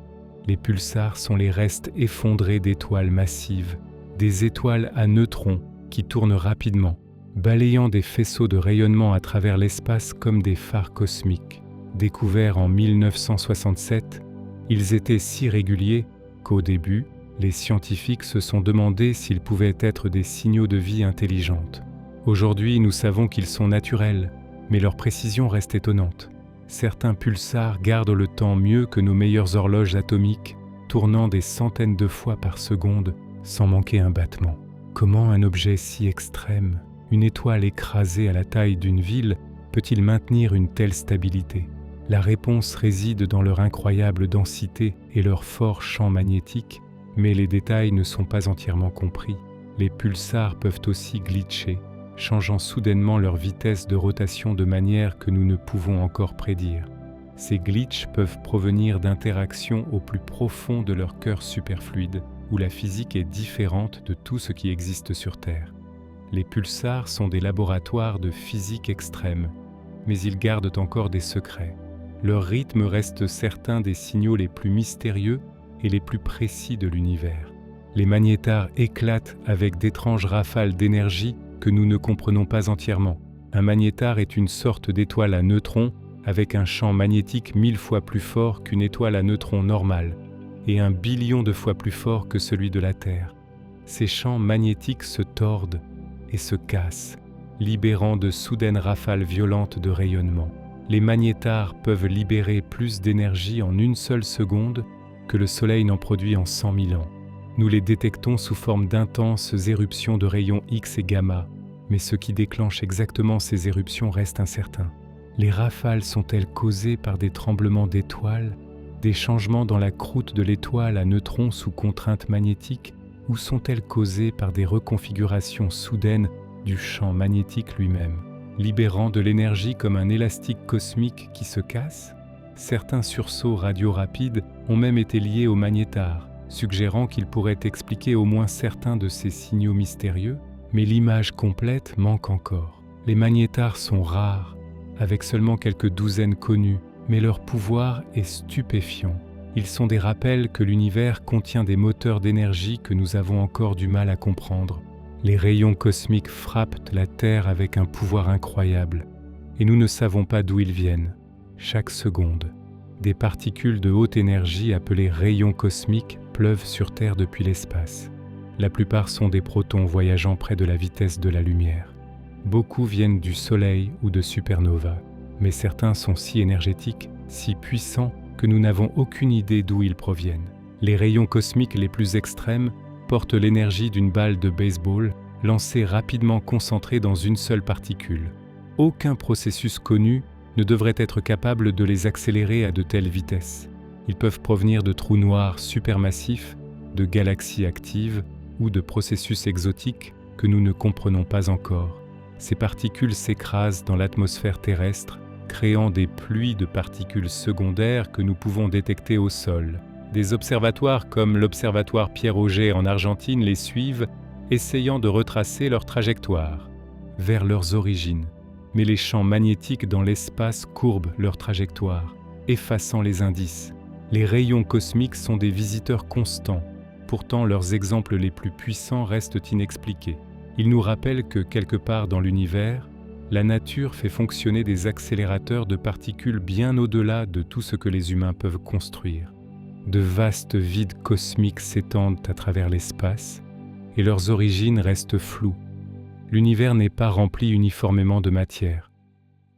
Les pulsars sont les restes effondrés d'étoiles massives, des étoiles à neutrons qui tournent rapidement, balayant des faisceaux de rayonnement à travers l'espace comme des phares cosmiques. Découverts en 1967, ils étaient si réguliers qu'au début, les scientifiques se sont demandé s'ils pouvaient être des signaux de vie intelligente. Aujourd'hui, nous savons qu'ils sont naturels, mais leur précision reste étonnante. Certains pulsars gardent le temps mieux que nos meilleures horloges atomiques, tournant des centaines de fois par seconde sans manquer un battement. Comment un objet si extrême, une étoile écrasée à la taille d'une ville, peut-il maintenir une telle stabilité ? La réponse réside dans leur incroyable densité et leur fort champ magnétique, mais les détails ne sont pas entièrement compris. Les pulsars peuvent aussi glitcher, changeant soudainement leur vitesse de rotation de manière que nous ne pouvons encore prédire. Ces glitches peuvent provenir d'interactions au plus profond de leur cœur superfluide, où la physique est différente de tout ce qui existe sur Terre. Les pulsars sont des laboratoires de physique extrême, mais ils gardent encore des secrets. Leur rythme reste certains des signaux les plus mystérieux et les plus précis de l'univers. Les magnétars éclatent avec d'étranges rafales d'énergie que nous ne comprenons pas entièrement. Un magnétar est une sorte d'étoile à neutrons avec un champ magnétique 1000 fois plus fort qu'une étoile à neutrons normale et 1 billion de fois plus fort que celui de la Terre. Ces champs magnétiques se tordent et se cassent, libérant de soudaines rafales violentes de rayonnement. Les magnétars peuvent libérer plus d'énergie en une seule seconde que le Soleil n'en produit en 100 000 ans. Nous les détectons sous forme d'intenses éruptions de rayons X et gamma, mais ce qui déclenche exactement ces éruptions reste incertain. Les rafales sont-elles causées par des tremblements d'étoiles, des changements dans la croûte de l'étoile à neutrons sous contrainte magnétique, ou sont-elles causées par des reconfigurations soudaines du champ magnétique lui-même, libérant de l'énergie comme un élastique cosmique qui se casse? Certains sursauts radio rapides ont même été liés aux magnétars, suggérant qu'ils pourraient expliquer au moins certains de ces signaux mystérieux, mais l'image complète manque encore. Les magnétars sont rares, avec seulement quelques douzaines connues, mais leur pouvoir est stupéfiant. Ils sont des rappels que l'univers contient des moteurs d'énergie que nous avons encore du mal à comprendre. Les rayons cosmiques frappent la Terre avec un pouvoir incroyable, et nous ne savons pas d'où ils viennent. Chaque seconde, des particules de haute énergie appelées rayons cosmiques pleuvent sur Terre depuis l'espace. La plupart sont des protons voyageant près de la vitesse de la lumière. Beaucoup viennent du Soleil ou de supernovas, mais certains sont si énergétiques, si puissants, que nous n'avons aucune idée d'où ils proviennent. Les rayons cosmiques les plus extrêmes portent l'énergie d'une balle de baseball lancée rapidement concentrée dans une seule particule. Aucun processus connu ne devrait être capable de les accélérer à de telles vitesses. Ils peuvent provenir de trous noirs supermassifs, de galaxies actives ou de processus exotiques que nous ne comprenons pas encore. Ces particules s'écrasent dans l'atmosphère terrestre, créant des pluies de particules secondaires que nous pouvons détecter au sol. Des observatoires comme l'observatoire Pierre-Auger en Argentine les suivent, essayant de retracer leur trajectoire vers leurs origines. Mais les champs magnétiques dans l'espace courbent leur trajectoire, effaçant les indices. Les rayons cosmiques sont des visiteurs constants, pourtant leurs exemples les plus puissants restent inexpliqués. Ils nous rappellent que quelque part dans l'univers, la nature fait fonctionner des accélérateurs de particules bien au-delà de tout ce que les humains peuvent construire. De vastes vides cosmiques s'étendent à travers l'espace, et leurs origines restent floues. L'univers n'est pas rempli uniformément de matière.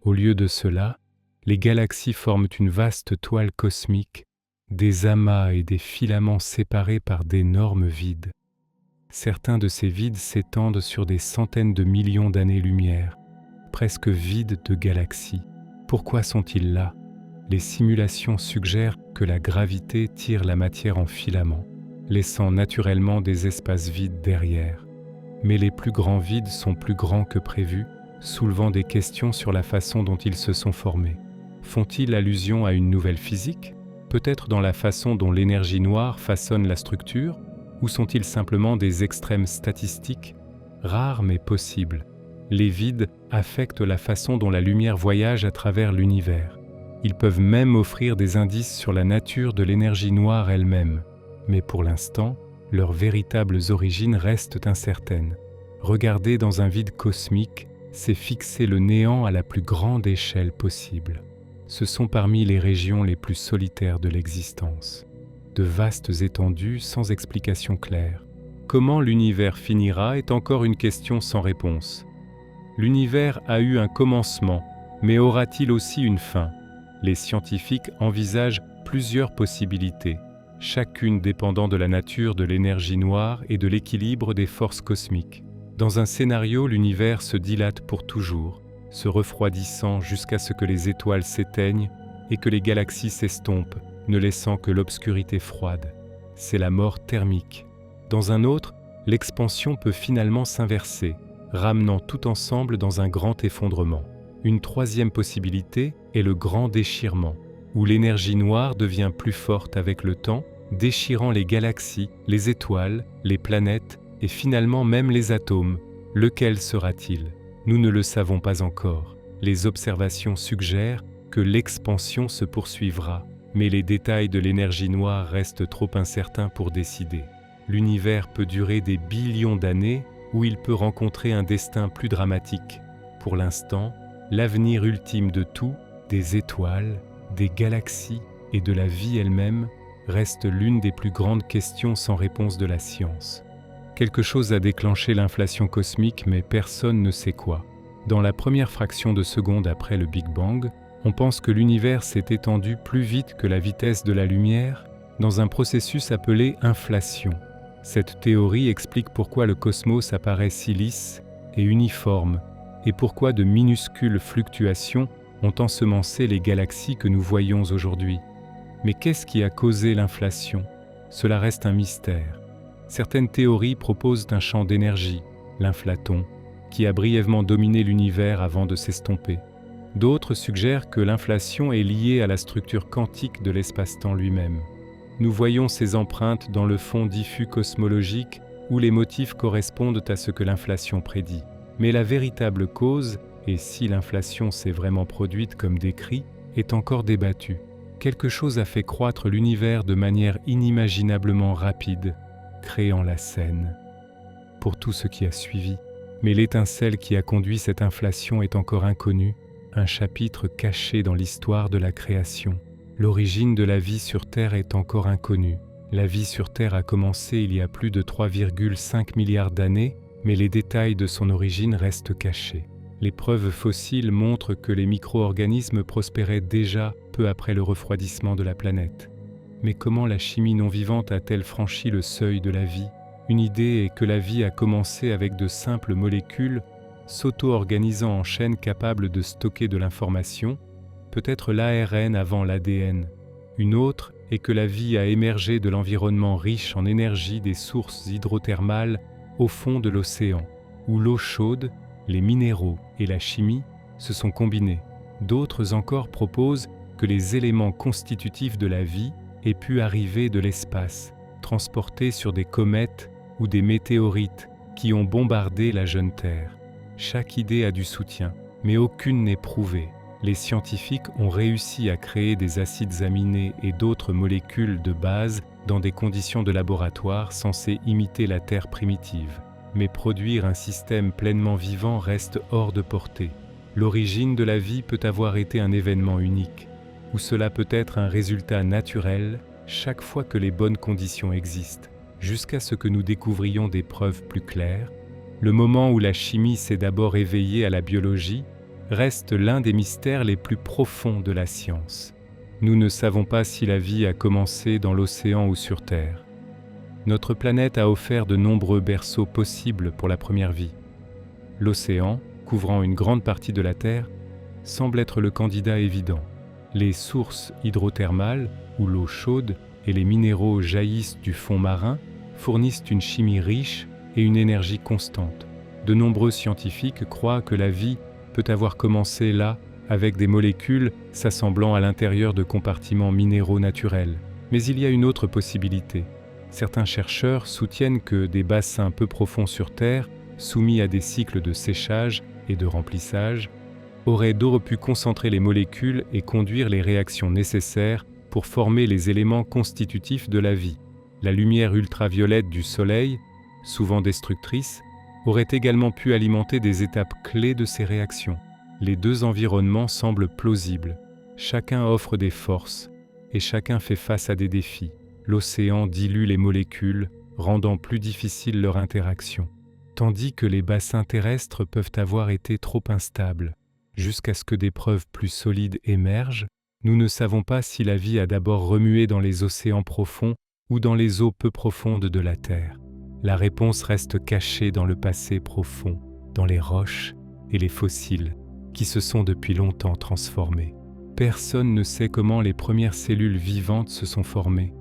Au lieu de cela, les galaxies forment une vaste toile cosmique, des amas et des filaments séparés par d'énormes vides. Certains de ces vides s'étendent sur des centaines de millions d'années-lumière, presque vides de galaxies. Pourquoi sont-ils là? Les simulations suggèrent que la gravité tire la matière en filaments, laissant naturellement des espaces vides derrière. Mais les plus grands vides sont plus grands que prévu, soulevant des questions sur la façon dont ils se sont formés. Font-ils allusion à une nouvelle physique? Peut-être dans la façon dont l'énergie noire façonne la structure? Ou sont-ils simplement des extrêmes statistiques, rares mais possibles? Les vides affectent la façon dont la lumière voyage à travers l'univers. Ils peuvent même offrir des indices sur la nature de l'énergie noire elle-même. Mais pour l'instant, leurs véritables origines restent incertaines. Regarder dans un vide cosmique, c'est fixer le néant à la plus grande échelle possible. Ce sont parmi les régions les plus solitaires de l'existence. De vastes étendues sans explication claire. Comment l'univers finira est encore une question sans réponse. L'univers a eu un commencement, mais aura-t-il aussi une fin? Les scientifiques envisagent plusieurs possibilités, chacune dépendant de la nature de l'énergie noire et de l'équilibre des forces cosmiques. Dans un scénario, l'univers se dilate pour toujours, se refroidissant jusqu'à ce que les étoiles s'éteignent et que les galaxies s'estompent, ne laissant que l'obscurité froide. C'est la mort thermique. Dans un autre, l'expansion peut finalement s'inverser, ramenant tout ensemble dans un grand effondrement. Une troisième possibilité est le grand déchirement, où l'énergie noire devient plus forte avec le temps, déchirant les galaxies, les étoiles, les planètes et finalement même les atomes. Lequel sera-t-il? Nous ne le savons pas encore. Les observations suggèrent que l'expansion se poursuivra, mais les détails de l'énergie noire restent trop incertains pour décider. L'univers peut durer des billions d'années ou il peut rencontrer un destin plus dramatique. Pour l'instant, l'avenir ultime de tout, des étoiles, des galaxies et de la vie elle-même, reste l'une des plus grandes questions sans réponse de la science. Quelque chose a déclenché l'inflation cosmique, mais personne ne sait quoi. Dans la première fraction de seconde après le Big Bang, on pense que l'univers s'est étendu plus vite que la vitesse de la lumière dans un processus appelé inflation. Cette théorie explique pourquoi le cosmos apparaît si lisse et uniforme et pourquoi de minuscules fluctuations ont ensemencé les galaxies que nous voyons aujourd'hui. Mais qu'est-ce qui a causé l'inflation? Cela reste un mystère. Certaines théories proposent un champ d'énergie, l'inflaton, qui a brièvement dominé l'univers avant de s'estomper. D'autres suggèrent que l'inflation est liée à la structure quantique de l'espace-temps lui-même. Nous voyons ces empreintes dans le fond diffus cosmologique où les motifs correspondent à ce que l'inflation prédit. Mais la véritable cause, et si l'inflation s'est vraiment produite comme décrit, est encore débattue. Quelque chose a fait croître l'univers de manière inimaginablement rapide, créant la scène. Pour tout ce qui a suivi, mais l'étincelle qui a conduit cette inflation est encore inconnue, un chapitre caché dans l'histoire de la création. L'origine de la vie sur Terre est encore inconnue. La vie sur Terre a commencé il y a plus de 3,5 milliards d'années, mais les détails de son origine restent cachés. Les preuves fossiles montrent que les micro-organismes prospéraient déjà peu après le refroidissement de la planète. Mais comment la chimie non vivante a-t-elle franchi le seuil de la vie? Une idée est que la vie a commencé avec de simples molécules s'auto-organisant en chaînes capables de stocker de l'information, peut-être l'ARN avant l'ADN. Une autre est que la vie a émergé de l'environnement riche en énergie des sources hydrothermales au fond de l'océan, où l'eau chaude, les minéraux et la chimie se sont combinés. D'autres encore proposent que les éléments constitutifs de la vie aient pu arriver de l'espace, transportés sur des comètes ou des météorites qui ont bombardé la jeune Terre. Chaque idée a du soutien, mais aucune n'est prouvée. Les scientifiques ont réussi à créer des acides aminés et d'autres molécules de base dans des conditions de laboratoire censées imiter la Terre primitive. Mais produire un système pleinement vivant reste hors de portée. L'origine de la vie peut avoir été un événement unique, ou cela peut être un résultat naturel chaque fois que les bonnes conditions existent, jusqu'à ce que nous découvrions des preuves plus claires. Le moment où la chimie s'est d'abord éveillée à la biologie reste l'un des mystères les plus profonds de la science. Nous ne savons pas si la vie a commencé dans l'océan ou sur Terre. Notre planète a offert de nombreux berceaux possibles pour la première vie. L'océan, couvrant une grande partie de la Terre, semble être le candidat évident. Les sources hydrothermales, où l'eau chaude et les minéraux jaillissent du fond marin, fournissent une chimie riche et une énergie constante. De nombreux scientifiques croient que la vie peut avoir commencé là, avec des molécules s'assemblant à l'intérieur de compartiments minéraux naturels. Mais il y a une autre possibilité. Certains chercheurs soutiennent que des bassins peu profonds sur Terre, soumis à des cycles de séchage et de remplissage, auraient pu concentrer les molécules et conduire les réactions nécessaires pour former les éléments constitutifs de la vie. La lumière ultraviolette du Soleil, souvent destructrice, aurait également pu alimenter des étapes clés de ces réactions. Les deux environnements semblent plausibles. Chacun offre des forces et chacun fait face à des défis. L'océan dilue les molécules, rendant plus difficile leur interaction, tandis que les bassins terrestres peuvent avoir été trop instables. Jusqu'à ce que des preuves plus solides émergent, nous ne savons pas si la vie a d'abord remué dans les océans profonds ou dans les eaux peu profondes de la Terre. La réponse reste cachée dans le passé profond, dans les roches et les fossiles, qui se sont depuis longtemps transformés. Personne ne sait comment les premières cellules vivantes se sont formées.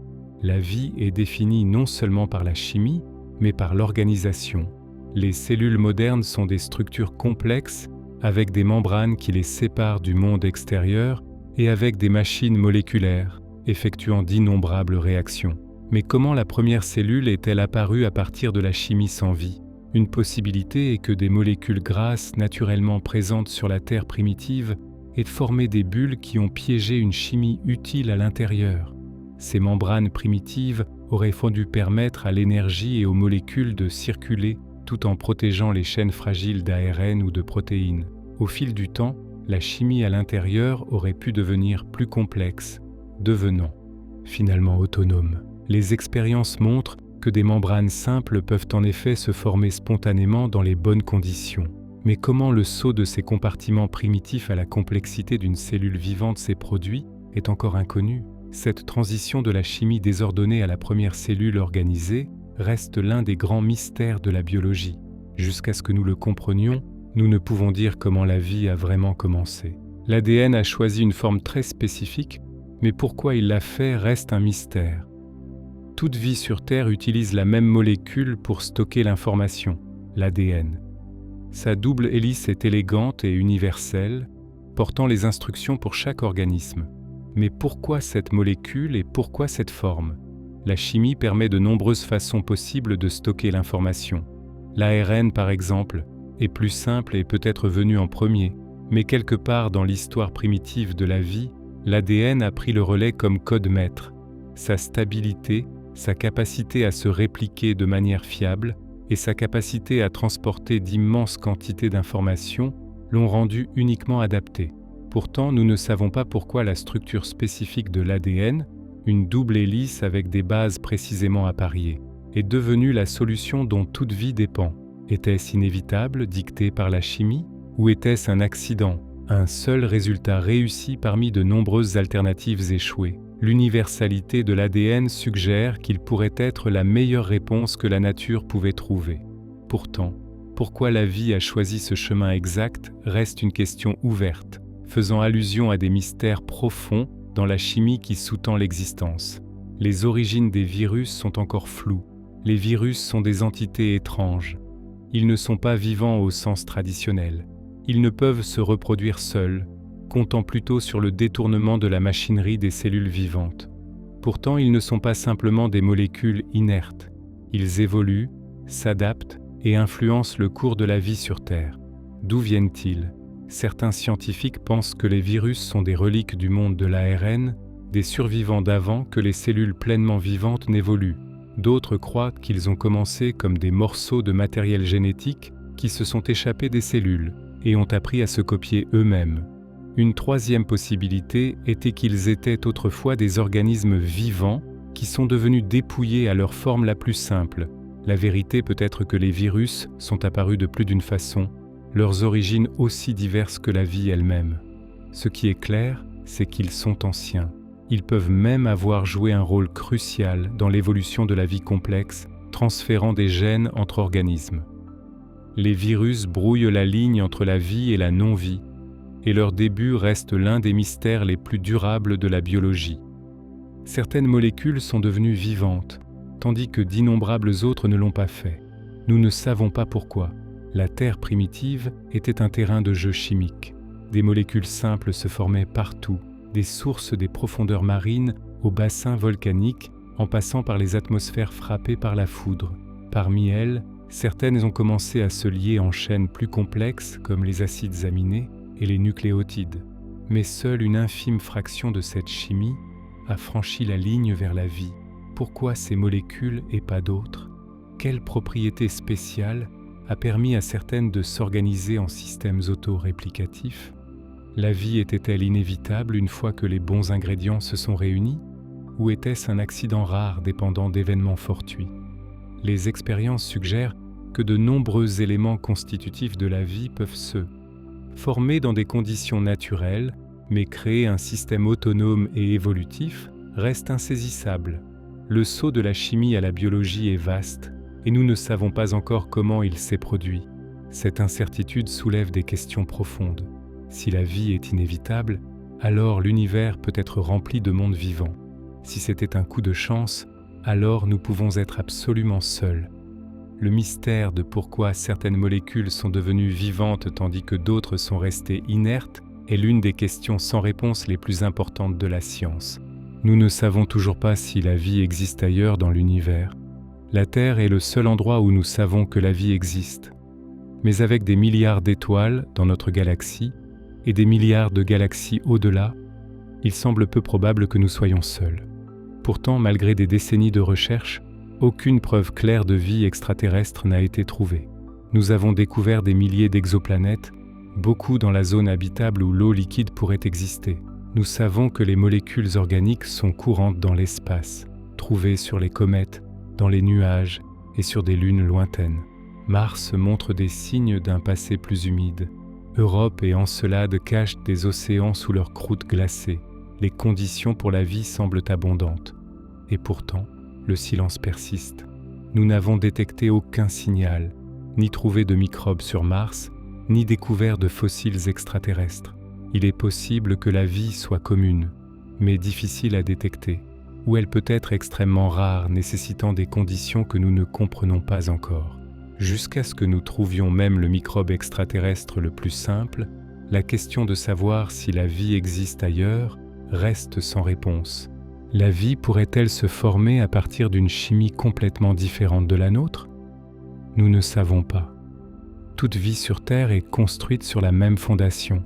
La vie est définie non seulement par la chimie, mais par l'organisation. Les cellules modernes sont des structures complexes, avec des membranes qui les séparent du monde extérieur et avec des machines moléculaires, effectuant d'innombrables réactions. Mais comment la première cellule est-elle apparue à partir de la chimie sans vie ? Une possibilité est que des molécules grasses naturellement présentes sur la Terre primitive aient formé des bulles qui ont piégé une chimie utile à l'intérieur. Ces membranes primitives auraient dû permettre à l'énergie et aux molécules de circuler tout en protégeant les chaînes fragiles d'ARN ou de protéines. Au fil du temps, la chimie à l'intérieur aurait pu devenir plus complexe, devenant finalement autonome. Les expériences montrent que des membranes simples peuvent en effet se former spontanément dans les bonnes conditions. Mais comment le saut de ces compartiments primitifs à la complexité d'une cellule vivante s'est produit est encore inconnu. Cette transition de la chimie désordonnée à la première cellule organisée reste l'un des grands mystères de la biologie. Jusqu'à ce que nous le comprenions, nous ne pouvons dire comment la vie a vraiment commencé. L'ADN a choisi une forme très spécifique, mais pourquoi il l'a fait reste un mystère. Toute vie sur Terre utilise la même molécule pour stocker l'information, l'ADN. Sa double hélice est élégante et universelle, portant les instructions pour chaque organisme. Mais pourquoi cette molécule et pourquoi cette forme ? La chimie permet de nombreuses façons possibles de stocker l'information. L'ARN, par exemple, est plus simple et peut être venu en premier, mais quelque part dans l'histoire primitive de la vie, l'ADN a pris le relais comme code maître. Sa stabilité, sa capacité à se répliquer de manière fiable et sa capacité à transporter d'immenses quantités d'informations l'ont rendu uniquement adapté. Pourtant, nous ne savons pas pourquoi la structure spécifique de l'ADN, une double hélice avec des bases précisément appariées, est devenue la solution dont toute vie dépend. Était-ce inévitable, dicté par la chimie, ou était-ce un accident, un seul résultat réussi parmi de nombreuses alternatives échouées ? L'universalité de l'ADN suggère qu'il pourrait être la meilleure réponse que la nature pouvait trouver. Pourtant, pourquoi la vie a choisi ce chemin exact reste une question ouverte, faisant allusion à des mystères profonds dans la chimie qui sous-tend l'existence. Les origines des virus sont encore floues. Les virus sont des entités étranges. Ils ne sont pas vivants au sens traditionnel. Ils ne peuvent se reproduire seuls, comptant plutôt sur le détournement de la machinerie des cellules vivantes. Pourtant, ils ne sont pas simplement des molécules inertes. Ils évoluent, s'adaptent et influencent le cours de la vie sur Terre. D'où viennent-ils? Certains scientifiques pensent que les virus sont des reliques du monde de l'ARN, des survivants d'avant que les cellules pleinement vivantes n'évoluent. D'autres croient qu'ils ont commencé comme des morceaux de matériel génétique qui se sont échappés des cellules et ont appris à se copier eux-mêmes. Une troisième possibilité était qu'ils étaient autrefois des organismes vivants qui sont devenus dépouillés à leur forme la plus simple. La vérité peut être que les virus sont apparus de plus d'une façon, leurs origines aussi diverses que la vie elle-même. Ce qui est clair, c'est qu'ils sont anciens. Ils peuvent même avoir joué un rôle crucial dans l'évolution de la vie complexe, transférant des gènes entre organismes. Les virus brouillent la ligne entre la vie et la non-vie, et leur début reste l'un des mystères les plus durables de la biologie. Certaines molécules sont devenues vivantes, tandis que d'innombrables autres ne l'ont pas fait. Nous ne savons pas pourquoi. La Terre primitive était un terrain de jeu chimique. Des molécules simples se formaient partout, des sources des profondeurs marines aux bassins volcaniques, en passant par les atmosphères frappées par la foudre. Parmi elles, certaines ont commencé à se lier en chaînes plus complexes comme les acides aminés et les nucléotides. Mais seule une infime fraction de cette chimie a franchi la ligne vers la vie. Pourquoi ces molécules et pas d'autres? Quelle propriété spéciale a permis à certaines de s'organiser en systèmes auto-réplicatifs? La vie était-elle inévitable une fois que les bons ingrédients se sont réunis? Ou était-ce un accident rare dépendant d'événements fortuits? Les expériences suggèrent que de nombreux éléments constitutifs de la vie peuvent se former dans des conditions naturelles, mais créer un système autonome et évolutif reste insaisissable. Le saut de la chimie à la biologie est vaste, et nous ne savons pas encore comment il s'est produit. Cette incertitude soulève des questions profondes. Si la vie est inévitable, alors l'univers peut être rempli de mondes vivants. Si c'était un coup de chance, alors nous pouvons être absolument seuls. Le mystère de pourquoi certaines molécules sont devenues vivantes tandis que d'autres sont restées inertes est l'une des questions sans réponse les plus importantes de la science. Nous ne savons toujours pas si la vie existe ailleurs dans l'univers. La Terre est le seul endroit où nous savons que la vie existe. Mais avec des milliards d'étoiles dans notre galaxie et des milliards de galaxies au-delà, il semble peu probable que nous soyons seuls. Pourtant, malgré des décennies de recherche, aucune preuve claire de vie extraterrestre n'a été trouvée. Nous avons découvert des milliers d'exoplanètes, beaucoup dans la zone habitable où l'eau liquide pourrait exister. Nous savons que les molécules organiques sont courantes dans l'espace, trouvées sur les comètes, dans les nuages et sur des lunes lointaines. Mars montre des signes d'un passé plus humide. Europe et Encelade cachent des océans sous leur croûte glacée. Les conditions pour la vie semblent abondantes. Et pourtant, le silence persiste. Nous n'avons détecté aucun signal, ni trouvé de microbes sur Mars, ni découvert de fossiles extraterrestres. Il est possible que la vie soit commune, mais difficile à détecter, ou elle peut être extrêmement rare, nécessitant des conditions que nous ne comprenons pas encore. Jusqu'à ce que nous trouvions même le microbe extraterrestre le plus simple, la question de savoir si la vie existe ailleurs reste sans réponse. La vie pourrait-elle se former à partir d'une chimie complètement différente de la nôtre? Nous ne savons pas. Toute vie sur Terre est construite sur la même fondation,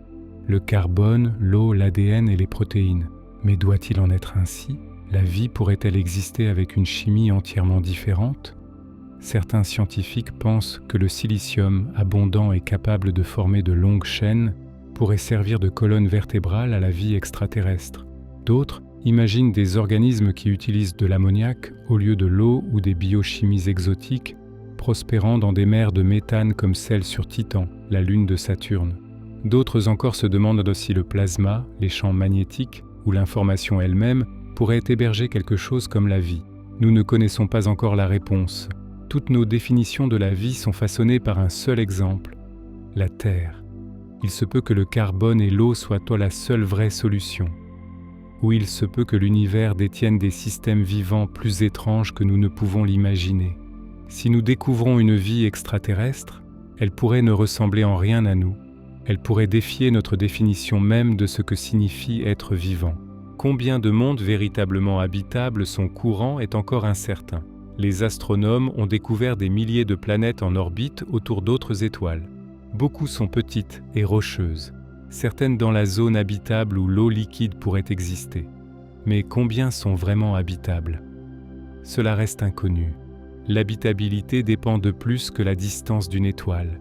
le carbone, l'eau, l'ADN et les protéines. Mais doit-il en être ainsi? La vie pourrait-elle exister avec une chimie entièrement différente? Certains scientifiques pensent que le silicium, abondant et capable de former de longues chaînes, pourrait servir de colonne vertébrale à la vie extraterrestre. D'autres imaginent des organismes qui utilisent de l'ammoniac au lieu de l'eau ou des biochimies exotiques, prospérant dans des mers de méthane comme celle sur Titan, la lune de Saturne. D'autres encore se demandent si le plasma, les champs magnétiques ou l'information elle-même pourraient héberger quelque chose comme la vie. Nous ne connaissons pas encore la réponse. Toutes nos définitions de la vie sont façonnées par un seul exemple, la Terre. Il se peut que le carbone et l'eau soient la seule vraie solution. Ou il se peut que l'univers détienne des systèmes vivants plus étranges que nous ne pouvons l'imaginer. Si nous découvrons une vie extraterrestre, elle pourrait ne ressembler en rien à nous. Elle pourrait défier notre définition même de ce que signifie être vivant. Combien de mondes véritablement habitables sont courants est encore incertain. Les astronomes ont découvert des milliers de planètes en orbite autour d'autres étoiles. Beaucoup sont petites et rocheuses, certaines dans la zone habitable où l'eau liquide pourrait exister. Mais combien sont vraiment habitables? Cela reste inconnu. L'habitabilité dépend de plus que la distance d'une étoile.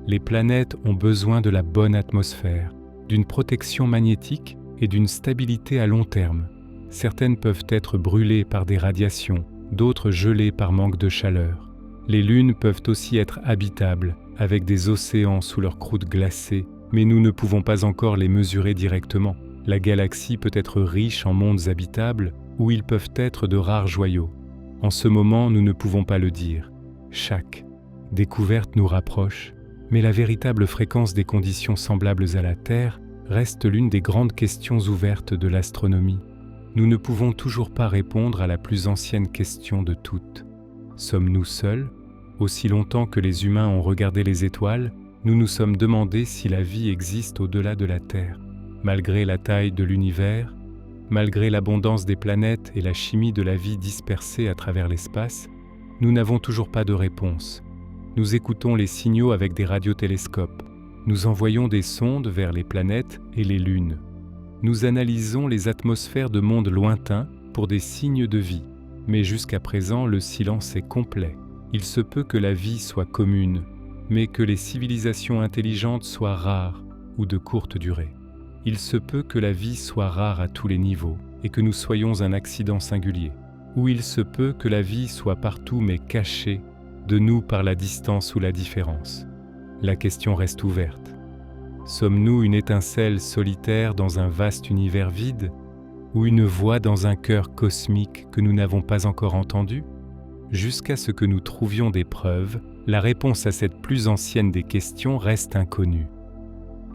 Les planètes ont besoin de la bonne atmosphère, d'une protection magnétique et d'une stabilité à long terme. Certaines peuvent être brûlées par des radiations, d'autres gelées par manque de chaleur. Les lunes peuvent aussi être habitables, avec des océans sous leur croûte glacée, mais nous ne pouvons pas encore les mesurer directement. La galaxie peut être riche en mondes habitables, où ils peuvent être de rares joyaux. En ce moment, nous ne pouvons pas le dire. Chaque découverte nous rapproche, mais la véritable fréquence des conditions semblables à la Terre reste l'une des grandes questions ouvertes de l'astronomie. Nous ne pouvons toujours pas répondre à la plus ancienne question de toutes. Sommes-nous seuls? Aussi longtemps que les humains ont regardé les étoiles, nous nous sommes demandé si la vie existe au-delà de la Terre. Malgré la taille de l'univers, malgré l'abondance des planètes et la chimie de la vie dispersée à travers l'espace, nous n'avons toujours pas de réponse. Nous écoutons les signaux avec des radiotélescopes. Nous envoyons des sondes vers les planètes et les lunes. Nous analysons les atmosphères de mondes lointains pour des signes de vie. Mais jusqu'à présent, le silence est complet. Il se peut que la vie soit commune, mais que les civilisations intelligentes soient rares ou de courte durée. Il se peut que la vie soit rare à tous les niveaux et que nous soyons un accident singulier. Ou il se peut que la vie soit partout mais cachée de nous par la distance ou la différence. La question reste ouverte. Sommes-nous une étincelle solitaire dans un vaste univers vide ou une voix dans un cœur cosmique que nous n'avons pas encore entendu? Jusqu'à ce que nous trouvions des preuves, la réponse à cette plus ancienne des questions reste inconnue.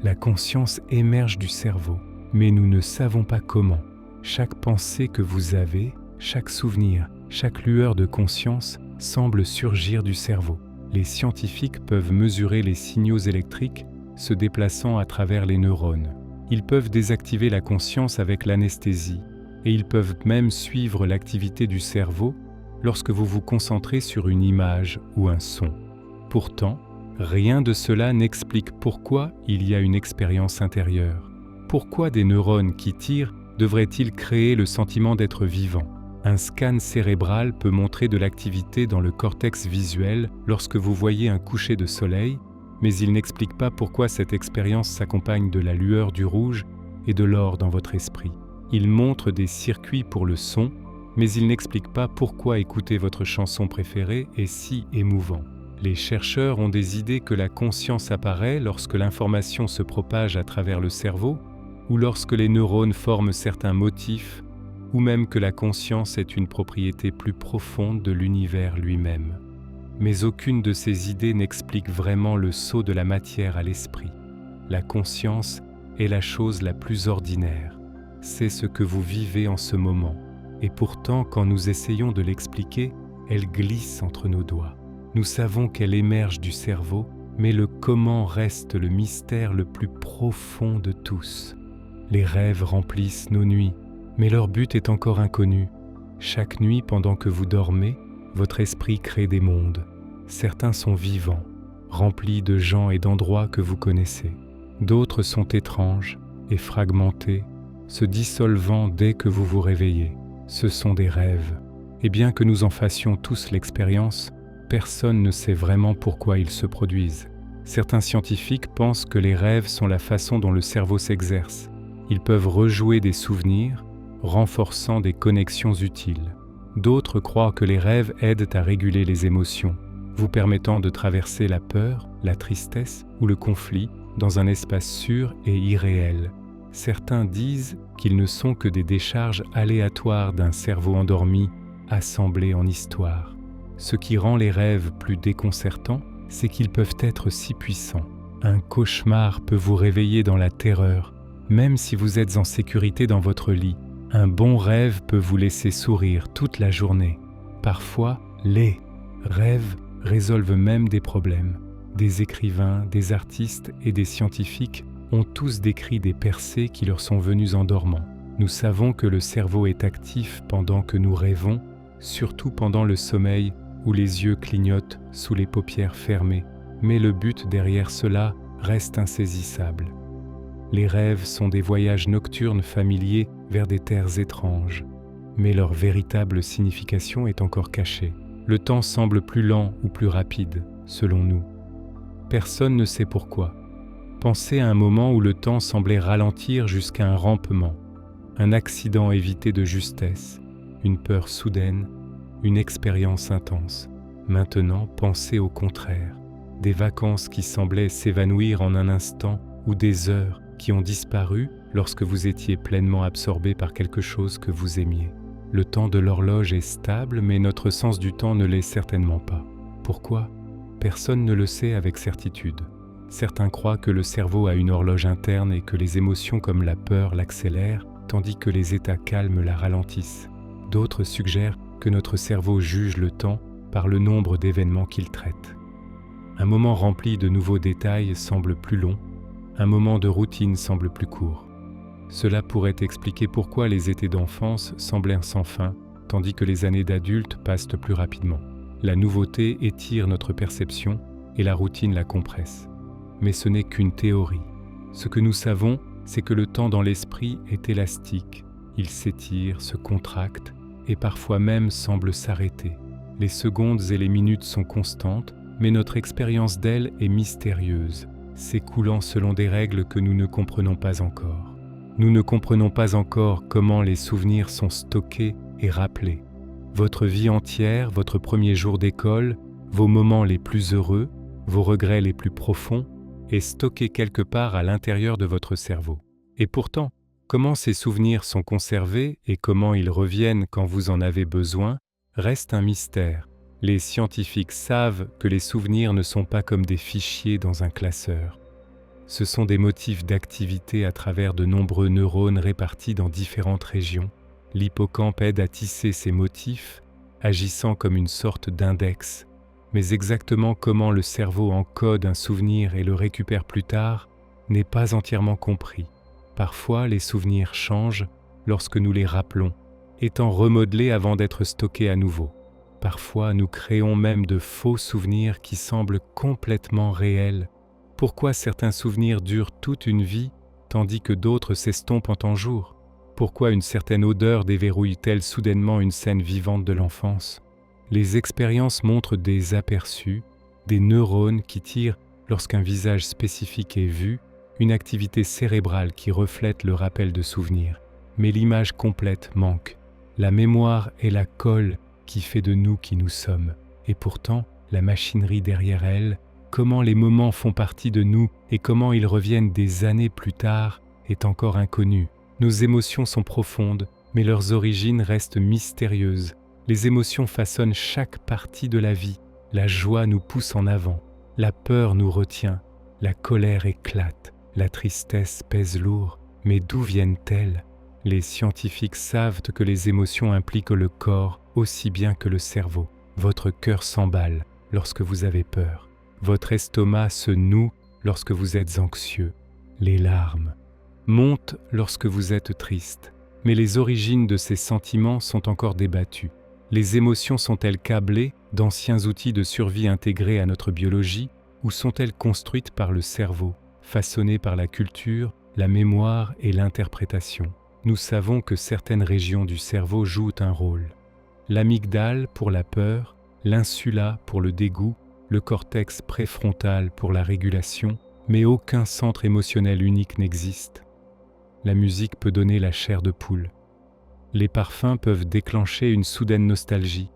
La conscience émerge du cerveau, mais nous ne savons pas comment. Chaque pensée que vous avez, chaque souvenir, chaque lueur de conscience semble surgir du cerveau. Les scientifiques peuvent mesurer les signaux électriques se déplaçant à travers les neurones. Ils peuvent désactiver la conscience avec l'anesthésie et ils peuvent même suivre l'activité du cerveau lorsque vous vous concentrez sur une image ou un son. Pourtant, rien de cela n'explique pourquoi il y a une expérience intérieure. Pourquoi des neurones qui tirent devraient-ils créer le sentiment d'être vivant? Un scan cérébral peut montrer de l'activité dans le cortex visuel lorsque vous voyez un coucher de soleil, mais il n'explique pas pourquoi cette expérience s'accompagne de la lueur du rouge et de l'or dans votre esprit. Il montre des circuits pour le son, mais il n'explique pas pourquoi écouter votre chanson préférée est si émouvant. Les chercheurs ont des idées que la conscience apparaît lorsque l'information se propage à travers le cerveau, ou lorsque les neurones forment certains motifs, ou même que la conscience est une propriété plus profonde de l'univers lui-même. Mais aucune de ces idées n'explique vraiment le saut de la matière à l'esprit. La conscience est la chose la plus ordinaire. C'est ce que vous vivez en ce moment. Et pourtant, quand nous essayons de l'expliquer, elle glisse entre nos doigts. Nous savons qu'elle émerge du cerveau, mais le comment reste le mystère le plus profond de tous. Les rêves remplissent nos nuits, mais leur but est encore inconnu. Chaque nuit, pendant que vous dormez, votre esprit crée des mondes. Certains sont vivants, remplis de gens et d'endroits que vous connaissez. D'autres sont étranges et fragmentés, se dissolvant dès que vous vous réveillez. Ce sont des rêves. Et bien que nous en fassions tous l'expérience, personne ne sait vraiment pourquoi ils se produisent. Certains scientifiques pensent que les rêves sont la façon dont le cerveau s'exerce. Ils peuvent rejouer des souvenirs, renforçant des connexions utiles. D'autres croient que les rêves aident à réguler les émotions, vous permettant de traverser la peur, la tristesse ou le conflit dans un espace sûr et irréel. Certains disent qu'ils ne sont que des décharges aléatoires d'un cerveau endormi assemblés en histoire. Ce qui rend les rêves plus déconcertants, c'est qu'ils peuvent être si puissants. Un cauchemar peut vous réveiller dans la terreur, même si vous êtes en sécurité dans votre lit. Un bon rêve peut vous laisser sourire toute la journée. Parfois, les rêvent, résolvent même des problèmes. Des écrivains, des artistes et des scientifiques ont tous décrit des percées qui leur sont venues en dormant. Nous savons que le cerveau est actif pendant que nous rêvons, surtout pendant le sommeil où les yeux clignotent sous les paupières fermées, mais le but derrière cela reste insaisissable. Les rêves sont des voyages nocturnes familiers vers des terres étranges, mais leur véritable signification est encore cachée. Le temps semble plus lent ou plus rapide, selon nous. Personne ne sait pourquoi. Pensez à un moment où le temps semblait ralentir jusqu'à un rampement, un accident évité de justesse, une peur soudaine, une expérience intense. Maintenant, pensez au contraire, des vacances qui semblaient s'évanouir en un instant ou des heures qui ont disparu lorsque vous étiez pleinement absorbé par quelque chose que vous aimiez. Le temps de l'horloge est stable, mais notre sens du temps ne l'est certainement pas. Pourquoi ? Personne ne le sait avec certitude. Certains croient que le cerveau a une horloge interne et que les émotions comme la peur l'accélèrent, tandis que les états calmes la ralentissent. D'autres suggèrent que notre cerveau juge le temps par le nombre d'événements qu'il traite. Un moment rempli de nouveaux détails semble plus long, un moment de routine semble plus court. Cela pourrait expliquer pourquoi les étés d'enfance semblent sans fin, tandis que les années d'adulte passent plus rapidement. La nouveauté étire notre perception et la routine la compresse. Mais ce n'est qu'une théorie. Ce que nous savons, c'est que le temps dans l'esprit est élastique. Il s'étire, se contracte et parfois même semble s'arrêter. Les secondes et les minutes sont constantes, mais notre expérience d'elles est mystérieuse, s'écoulant selon des règles que nous ne comprenons pas encore. Nous ne comprenons pas encore comment les souvenirs sont stockés et rappelés. Votre vie entière, votre premier jour d'école, vos moments les plus heureux, vos regrets les plus profonds, est stocké quelque part à l'intérieur de votre cerveau. Et pourtant, comment ces souvenirs sont conservés et comment ils reviennent quand vous en avez besoin, reste un mystère. Les scientifiques savent que les souvenirs ne sont pas comme des fichiers dans un classeur. Ce sont des motifs d'activité à travers de nombreux neurones répartis dans différentes régions. L'hippocampe aide à tisser ces motifs, agissant comme une sorte d'index. Mais exactement comment le cerveau encode un souvenir et le récupère plus tard n'est pas entièrement compris. Parfois, les souvenirs changent lorsque nous les rappelons, étant remodelés avant d'être stockés à nouveau. Parfois, nous créons même de faux souvenirs qui semblent complètement réels. Pourquoi certains souvenirs durent toute une vie, tandis que d'autres s'estompent en un jour ? Pourquoi une certaine odeur déverrouille-t-elle soudainement une scène vivante de l'enfance ? Les expériences montrent des aperçus, des neurones qui tirent, lorsqu'un visage spécifique est vu, une activité cérébrale qui reflète le rappel de souvenirs. Mais l'image complète manque. La mémoire est la colle qui fait de nous qui nous sommes. Et pourtant, la machinerie derrière elle, comment les moments font partie de nous et comment ils reviennent des années plus tard, est encore inconnue. Nos émotions sont profondes, mais leurs origines restent mystérieuses. Les émotions façonnent chaque partie de la vie. La joie nous pousse en avant, la peur nous retient, la colère éclate, la tristesse pèse lourd. Mais d'où viennent-elles ? Les scientifiques savent que les émotions impliquent le corps aussi bien que le cerveau. Votre cœur s'emballe lorsque vous avez peur. Votre estomac se noue lorsque vous êtes anxieux. Les larmes montent lorsque vous êtes triste. Mais les origines de ces sentiments sont encore débattues. Les émotions sont-elles câblées d'anciens outils de survie intégrés à notre biologie ou sont-elles construites par le cerveau, façonnées par la culture, la mémoire et l'interprétation ? Nous savons que certaines régions du cerveau jouent un rôle. L'amygdale pour la peur, l'insula pour le dégoût, le cortex préfrontal pour la régulation, mais aucun centre émotionnel unique n'existe. La musique peut donner la chair de poule. Les parfums peuvent déclencher une soudaine nostalgie.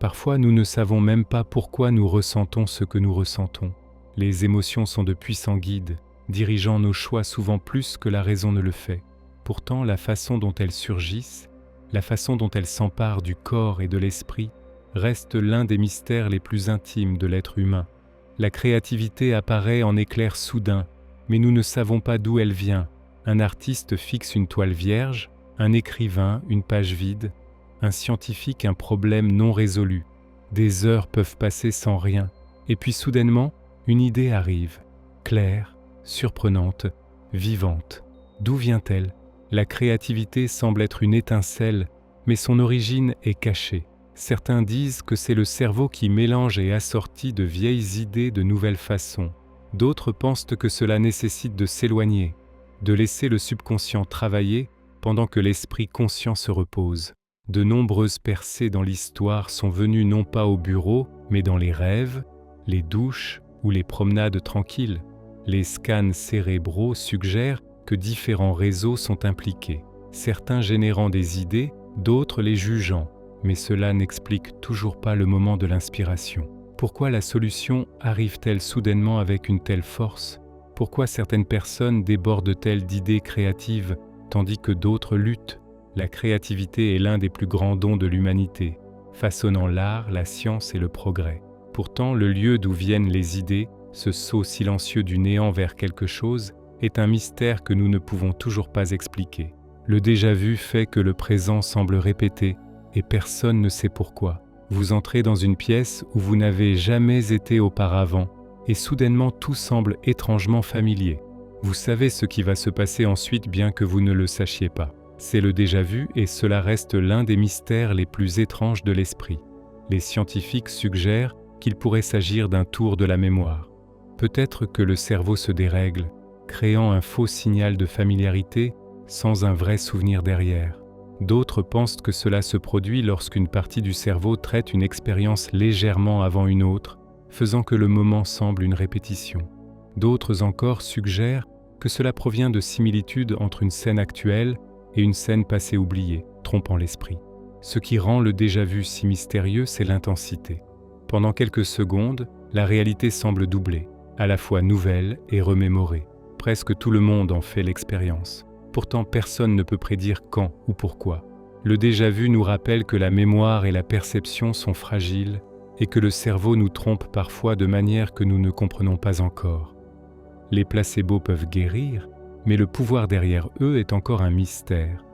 Parfois, nous ne savons même pas pourquoi nous ressentons ce que nous ressentons. Les émotions sont de puissants guides, dirigeant nos choix souvent plus que la raison ne le fait. Pourtant, la façon dont elles surgissent, la façon dont elles s'emparent du corps et de l'esprit, reste l'un des mystères les plus intimes de l'être humain. La créativité apparaît en éclairs soudains, mais nous ne savons pas d'où elle vient. Un artiste fixe une toile vierge, un écrivain une page vide, un scientifique un problème non résolu. Des heures peuvent passer sans rien, et puis soudainement, une idée arrive, claire, surprenante, vivante. D'où vient-elle? La créativité semble être une étincelle, mais son origine est cachée. Certains disent que c'est le cerveau qui mélange et assortit de vieilles idées de nouvelles façons. D'autres pensent que cela nécessite de s'éloigner, de laisser le subconscient travailler pendant que l'esprit conscient se repose. De nombreuses percées dans l'histoire sont venues non pas au bureau, mais dans les rêves, les douches ou les promenades tranquilles. Les scans cérébraux suggèrent que différents réseaux sont impliqués, certains générant des idées, d'autres les jugeant, mais cela n'explique toujours pas le moment de l'inspiration. Pourquoi la solution arrive-t-elle soudainement avec une telle force? Pourquoi certaines personnes débordent-elles d'idées créatives tandis que d'autres luttent? La créativité est l'un des plus grands dons de l'humanité, façonnant l'art, la science et le progrès. Pourtant, le lieu d'où viennent les idées, ce saut silencieux du néant vers quelque chose, est un mystère que nous ne pouvons toujours pas expliquer. Le déjà-vu fait que le présent semble répété et personne ne sait pourquoi. Vous entrez dans une pièce où vous n'avez jamais été auparavant et soudainement tout semble étrangement familier. Vous savez ce qui va se passer ensuite bien que vous ne le sachiez pas. C'est le déjà-vu et cela reste l'un des mystères les plus étranges de l'esprit. Les scientifiques suggèrent qu'il pourrait s'agir d'un tour de la mémoire. Peut-être que le cerveau se dérègle, créant un faux signal de familiarité sans un vrai souvenir derrière. D'autres pensent que cela se produit lorsqu'une partie du cerveau traite une expérience légèrement avant une autre, faisant que le moment semble une répétition. D'autres encore suggèrent que cela provient de similitudes entre une scène actuelle et une scène passée oubliée, trompant l'esprit. Ce qui rend le déjà-vu si mystérieux, c'est l'intensité. Pendant quelques secondes, la réalité semble doubler, à la fois nouvelle et remémorée. Presque tout le monde en fait l'expérience. Pourtant, personne ne peut prédire quand ou pourquoi. Le déjà-vu nous rappelle que la mémoire et la perception sont fragiles et que le cerveau nous trompe parfois de manière que nous ne comprenons pas encore. Les placebos peuvent guérir, mais le pouvoir derrière eux est encore un mystère.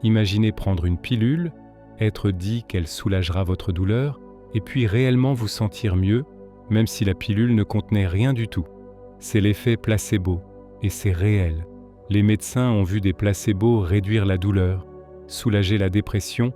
Imaginez prendre une pilule, être dit qu'elle soulagera votre douleur, et puis réellement vous sentir mieux, même si la pilule ne contenait rien du tout. C'est l'effet placebo, et c'est réel. Les médecins ont vu des placebos réduire la douleur, soulager la dépression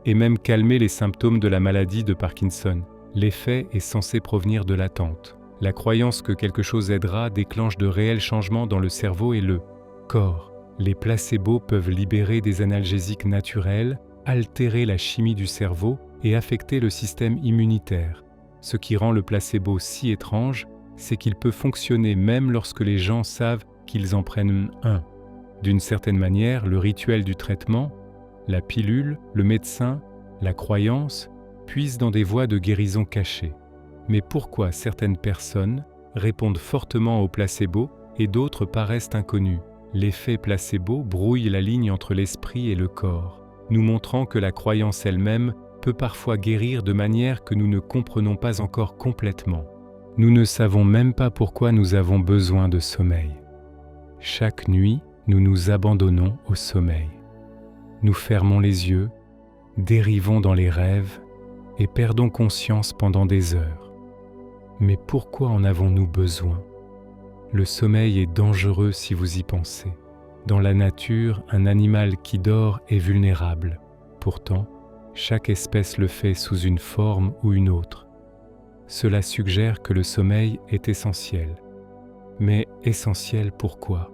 et même calmer les symptômes de la maladie de Parkinson. L'effet est censé provenir de l'attente. La croyance que quelque chose aidera déclenche de réels changements dans le cerveau et le corps. Les placebos peuvent libérer des analgésiques naturels, altérer la chimie du cerveau et affecter le système immunitaire. Ce qui rend le placebo si étrange, c'est qu'il peut fonctionner même lorsque les gens savent qu'ils en prennent un. D'une certaine manière, le rituel du traitement, la pilule, le médecin, la croyance, puisent dans des voies de guérison cachées. Mais pourquoi certaines personnes répondent fortement au placebo et d'autres paraissent inconnues? L'effet placebo brouille la ligne entre l'esprit et le corps, nous montrant que la croyance elle-même peut parfois guérir de manière que nous ne comprenons pas encore complètement. Nous ne savons même pas pourquoi nous avons besoin de sommeil. Chaque nuit, nous nous abandonnons au sommeil. Nous fermons les yeux, dérivons dans les rêves et perdons conscience pendant des heures. Mais pourquoi en avons-nous besoin? Le sommeil est dangereux si vous y pensez. Dans la nature, un animal qui dort est vulnérable. Pourtant, chaque espèce le fait sous une forme ou une autre. Cela suggère que le sommeil est essentiel. Mais essentiel pourquoi?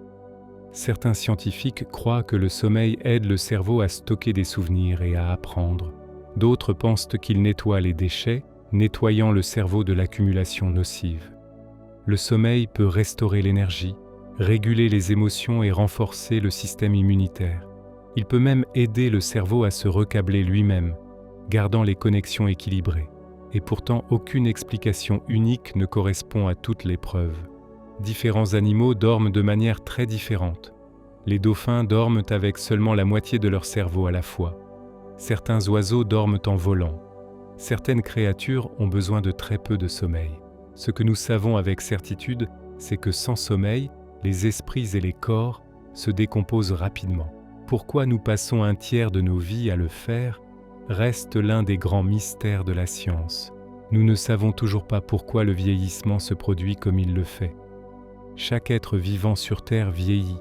Certains scientifiques croient que le sommeil aide le cerveau à stocker des souvenirs et à apprendre. D'autres pensent qu'il nettoie les déchets, nettoyant le cerveau de l'accumulation nocive. Le sommeil peut restaurer l'énergie, réguler les émotions et renforcer le système immunitaire. Il peut même aider le cerveau à se recabler lui-même, gardant les connexions équilibrées. Et pourtant, aucune explication unique ne correspond à toutes les preuves. Différents animaux dorment de manière très différente. Les dauphins dorment avec seulement la moitié de leur cerveau à la fois. Certains oiseaux dorment en volant. Certaines créatures ont besoin de très peu de sommeil. Ce que nous savons avec certitude, c'est que sans sommeil, les esprits et les corps se décomposent rapidement. Pourquoi nous passons un tiers de nos vies à le faire reste l'un des grands mystères de la science. Nous ne savons toujours pas pourquoi le vieillissement se produit comme il le fait. Chaque être vivant sur Terre vieillit.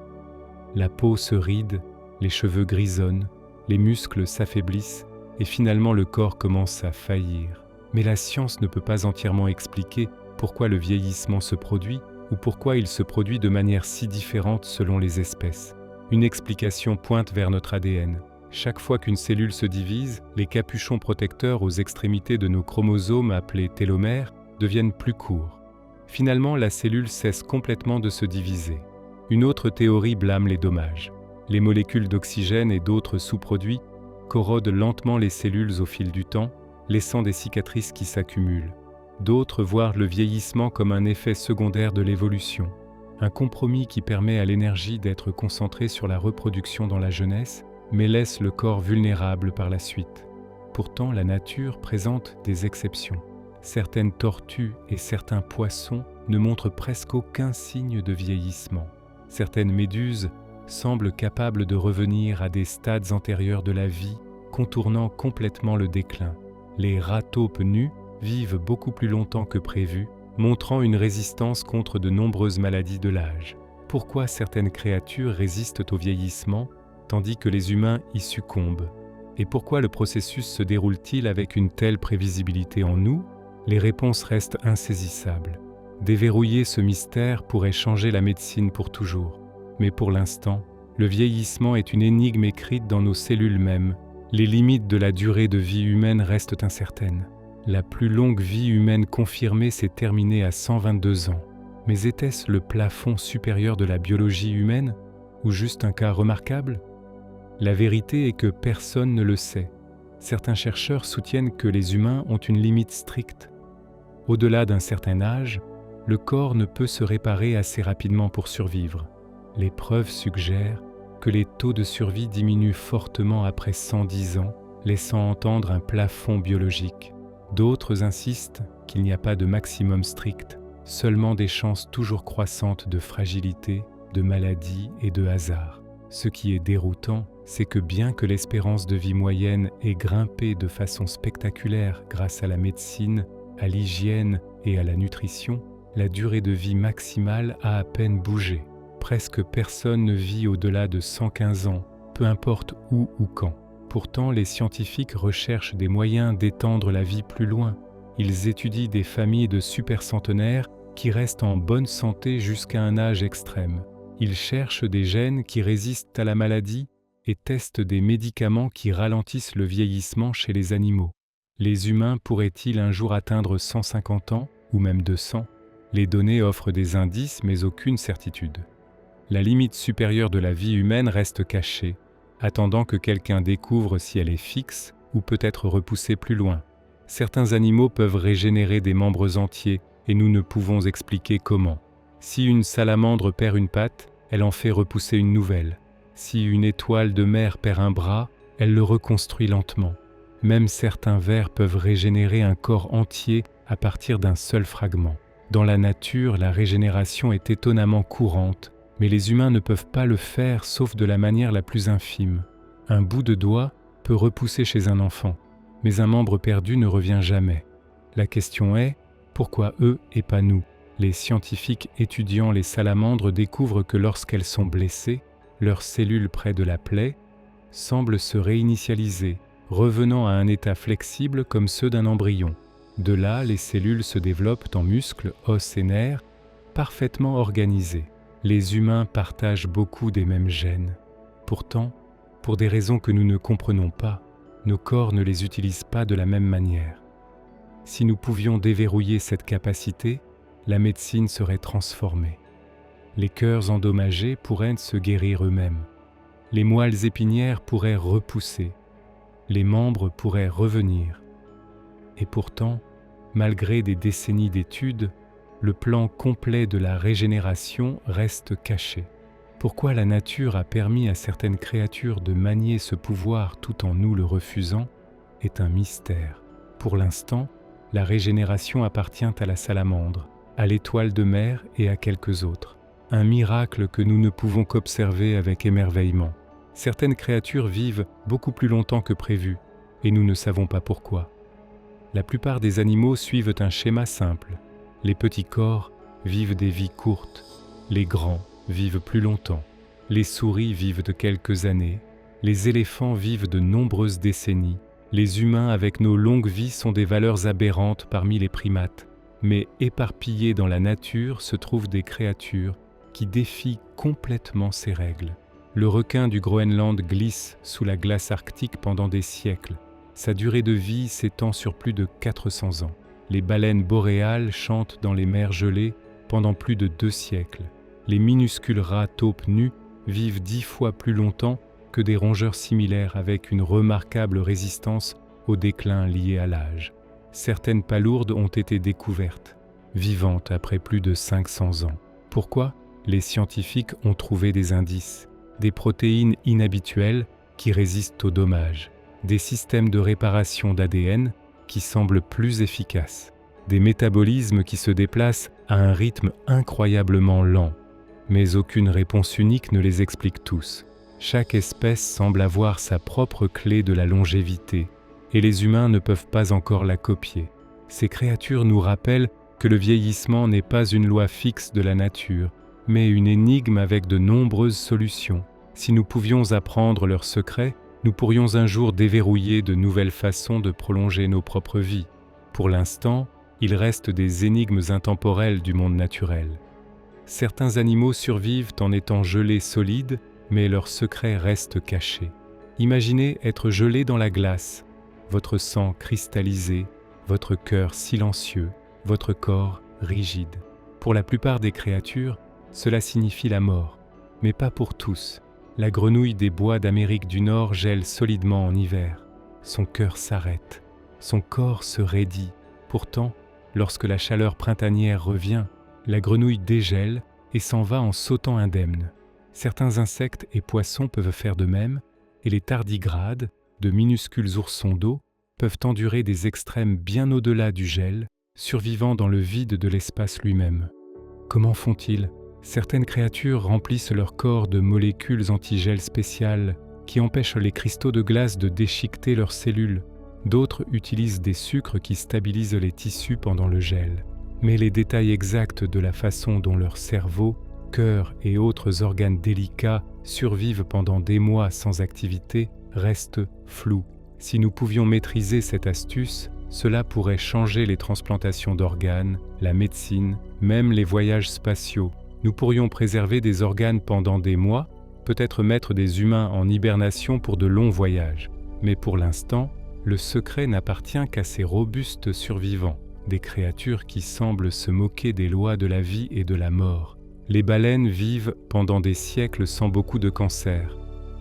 La peau se ride, les cheveux grisonnent, les muscles s'affaiblissent et finalement le corps commence à faillir. Mais la science ne peut pas entièrement expliquer pourquoi le vieillissement se produit ou pourquoi il se produit de manière si différente selon les espèces. Une explication pointe vers notre ADN. Chaque fois qu'une cellule se divise, les capuchons protecteurs aux extrémités de nos chromosomes appelés télomères deviennent plus courts. Finalement, la cellule cesse complètement de se diviser. Une autre théorie blâme les dommages. Les molécules d'oxygène et d'autres sous-produits corrodent lentement les cellules au fil du temps, laissant des cicatrices qui s'accumulent. D'autres voient le vieillissement comme un effet secondaire de l'évolution, un compromis qui permet à l'énergie d'être concentrée sur la reproduction dans la jeunesse, mais laisse le corps vulnérable par la suite. Pourtant, la nature présente des exceptions. Certaines tortues et certains poissons ne montrent presque aucun signe de vieillissement. Certaines méduses semblent capables de revenir à des stades antérieurs de la vie, contournant complètement le déclin. Les rataupes nus vivent beaucoup plus longtemps que prévu, montrant une résistance contre de nombreuses maladies de l'âge. Pourquoi certaines créatures résistent au vieillissement, tandis que les humains y succombent? Et pourquoi le processus se déroule-t-il avec une telle prévisibilité en nous? Les réponses restent insaisissables. Déverrouiller ce mystère pourrait changer la médecine pour toujours. Mais pour l'instant, le vieillissement est une énigme écrite dans nos cellules mêmes. Les limites de la durée de vie humaine restent incertaines. La plus longue vie humaine confirmée s'est terminée à 122 ans. Mais était-ce le plafond supérieur de la biologie humaine ou juste un cas remarquable? La vérité est que personne ne le sait. Certains chercheurs soutiennent que les humains ont une limite stricte. Au-delà d'un certain âge, le corps ne peut se réparer assez rapidement pour survivre. Les preuves suggèrent que les taux de survie diminuent fortement après 110 ans, laissant entendre un plafond biologique. D'autres insistent qu'il n'y a pas de maximum strict, seulement des chances toujours croissantes de fragilité, de maladie et de hasard. Ce qui est déroutant, c'est que bien que l'espérance de vie moyenne ait grimpé de façon spectaculaire grâce à la médecine, à l'hygiène et à la nutrition, la durée de vie maximale a à peine bougé. Presque personne ne vit au-delà de 115 ans, peu importe où ou quand. Pourtant, les scientifiques recherchent des moyens d'étendre la vie plus loin. Ils étudient des familles de supercentenaires qui restent en bonne santé jusqu'à un âge extrême. Ils cherchent des gènes qui résistent à la maladie et testent des médicaments qui ralentissent le vieillissement chez les animaux. Les humains pourraient-ils un jour atteindre 150 ans ou même 200? Les données offrent des indices mais aucune certitude. La limite supérieure de la vie humaine reste cachée, attendant que quelqu'un découvre si elle est fixe ou peut être repoussée plus loin. Certains animaux peuvent régénérer des membres entiers et nous ne pouvons expliquer comment. Si une salamandre perd une patte, elle en fait repousser une nouvelle. Si une étoile de mer perd un bras, elle le reconstruit lentement. Même certains vers peuvent régénérer un corps entier à partir d'un seul fragment. Dans la nature, la régénération est étonnamment courante, mais les humains ne peuvent pas le faire sauf de la manière la plus infime. Un bout de doigt peut repousser chez un enfant, mais un membre perdu ne revient jamais. La question est, pourquoi eux et pas nous? Les scientifiques étudiant les salamandres découvrent que lorsqu'elles sont blessées, leurs cellules près de la plaie semblent se réinitialiser, revenant à un état flexible comme ceux d'un embryon. De là, les cellules se développent en muscles, os et nerfs, parfaitement organisés. Les humains partagent beaucoup des mêmes gènes. Pourtant, pour des raisons que nous ne comprenons pas, nos corps ne les utilisent pas de la même manière. Si nous pouvions déverrouiller cette capacité, la médecine serait transformée. Les cœurs endommagés pourraient se guérir eux-mêmes. Les moelles épinières pourraient repousser. Les membres pourraient revenir. Et pourtant, malgré des décennies d'études, le plan complet de la régénération reste caché. Pourquoi la nature a permis à certaines créatures de manier ce pouvoir tout en nous le refusant est un mystère. Pour l'instant, la régénération appartient à la salamandre, à l'étoile de mer et à quelques autres. Un miracle que nous ne pouvons qu'observer avec émerveillement. Certaines créatures vivent beaucoup plus longtemps que prévu, et nous ne savons pas pourquoi. La plupart des animaux suivent un schéma simple. Les petits corps vivent des vies courtes, les grands vivent plus longtemps, les souris vivent de quelques années, les éléphants vivent de nombreuses décennies, les humains avec nos longues vies sont des valeurs aberrantes parmi les primates, mais éparpillées dans la nature se trouvent des créatures qui défient complètement ces règles. Le requin du Groenland glisse sous la glace arctique pendant des siècles. Sa durée de vie s'étend sur plus de 400 ans. Les baleines boréales chantent dans les mers gelées pendant plus de 2 siècles. Les minuscules rats taupes nus vivent 10 fois plus longtemps que des rongeurs similaires avec une remarquable résistance au déclin lié à l'âge. Certaines palourdes ont été découvertes, vivantes après plus de 500 ans. Pourquoi ? Les scientifiques ont trouvé des indices, des protéines inhabituelles qui résistent aux dommages, des systèmes de réparation d'ADN qui semblent plus efficaces, des métabolismes qui se déplacent à un rythme incroyablement lent. Mais aucune réponse unique ne les explique tous. Chaque espèce semble avoir sa propre clé de la longévité, et les humains ne peuvent pas encore la copier. Ces créatures nous rappellent que le vieillissement n'est pas une loi fixe de la nature, mais une énigme avec de nombreuses solutions. Si nous pouvions apprendre leurs secrets, nous pourrions un jour déverrouiller de nouvelles façons de prolonger nos propres vies. Pour l'instant, il reste des énigmes intemporelles du monde naturel. Certains animaux survivent en étant gelés solides, mais leurs secrets restent cachés. Imaginez être gelé dans la glace, votre sang cristallisé, votre cœur silencieux, votre corps rigide. Pour la plupart des créatures, cela signifie la mort, mais pas pour tous. La grenouille des bois d'Amérique du Nord gèle solidement en hiver. Son cœur s'arrête, son corps se raidit. Pourtant, lorsque la chaleur printanière revient, la grenouille dégèle et s'en va en sautant indemne. Certains insectes et poissons peuvent faire de même, et les tardigrades, de minuscules oursons d'eau, peuvent endurer des extrêmes bien au-delà du gel, survivant dans le vide de l'espace lui-même. Comment font-ils ? Certaines créatures remplissent leur corps de molécules antigel spéciales qui empêchent les cristaux de glace de déchiqueter leurs cellules. D'autres utilisent des sucres qui stabilisent les tissus pendant le gel. Mais les détails exacts de la façon dont leur cerveau, cœur et autres organes délicats survivent pendant des mois sans activité restent flous. Si nous pouvions maîtriser cette astuce, cela pourrait changer les transplantations d'organes, la médecine, même les voyages spatiaux. Nous pourrions préserver des organes pendant des mois, peut-être mettre des humains en hibernation pour de longs voyages. Mais pour l'instant, le secret n'appartient qu'à ces robustes survivants, des créatures qui semblent se moquer des lois de la vie et de la mort. Les baleines vivent pendant des siècles sans beaucoup de cancer,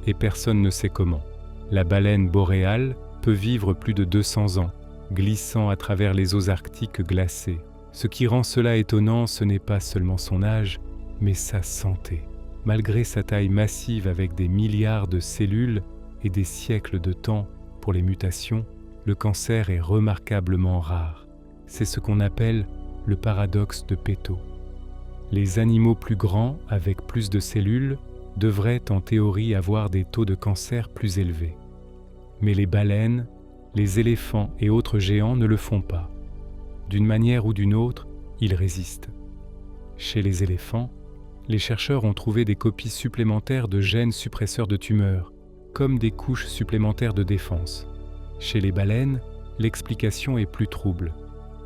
et personne ne sait comment. La baleine boréale peut vivre plus de 200 ans, glissant à travers les eaux arctiques glacées. Ce qui rend cela étonnant, ce n'est pas seulement son âge, mais sa santé. Malgré sa taille massive avec des milliards de cellules et des siècles de temps pour les mutations, le cancer est remarquablement rare. C'est ce qu'on appelle le paradoxe de Pareto. Les animaux plus grands, avec plus de cellules, devraient en théorie avoir des taux de cancer plus élevés. Mais les baleines, les éléphants et autres géants ne le font pas. D'une manière ou d'une autre, ils résistent. Chez les éléphants, les chercheurs ont trouvé des copies supplémentaires de gènes suppresseurs de tumeurs, comme des couches supplémentaires de défense. Chez les baleines, l'explication est plus trouble.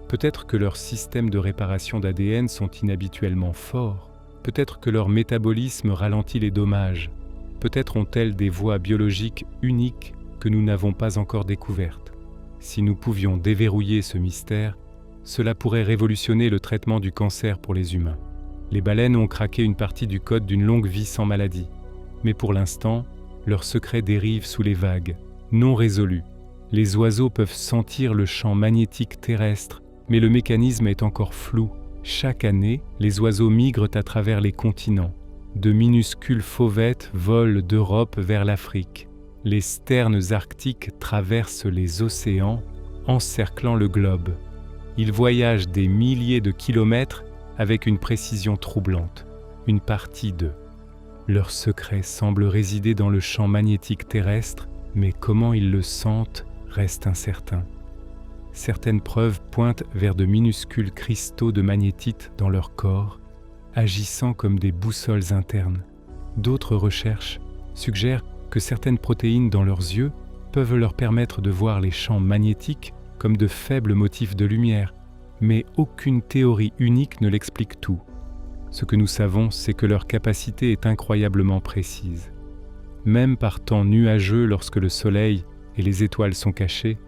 Peut-être que leurs systèmes de réparation d'ADN sont inhabituellement forts, peut-être que leur métabolisme ralentit les dommages, peut-être ont-elles des voies biologiques uniques que nous n'avons pas encore découvertes. Si nous pouvions déverrouiller ce mystère, cela pourrait révolutionner le traitement du cancer pour les humains. Les baleines ont craqué une partie du code d'une longue vie sans maladie. Mais pour l'instant, leurs secrets dérivent sous les vagues, non résolus. Les oiseaux peuvent sentir le champ magnétique terrestre, mais le mécanisme est encore flou. Chaque année, les oiseaux migrent à travers les continents. De minuscules fauvettes volent d'Europe vers l'Afrique. Les sternes arctiques traversent les océans, encerclant le globe. Ils voyagent des milliers de kilomètres avec une précision troublante. Une partie d'eux. Leur secret semble résider dans le champ magnétique terrestre, mais comment ils le sentent reste incertain. Certaines preuves pointent vers de minuscules cristaux de magnétite dans leur corps, agissant comme des boussoles internes. D'autres recherches suggèrent que certaines protéines dans leurs yeux peuvent leur permettre de voir les champs magnétiques comme de faibles motifs de lumière, mais aucune théorie unique ne l'explique tout. Ce que nous savons, c'est que leur capacité est incroyablement précise. Même par temps nuageux, lorsque le soleil et les étoiles sont cachés,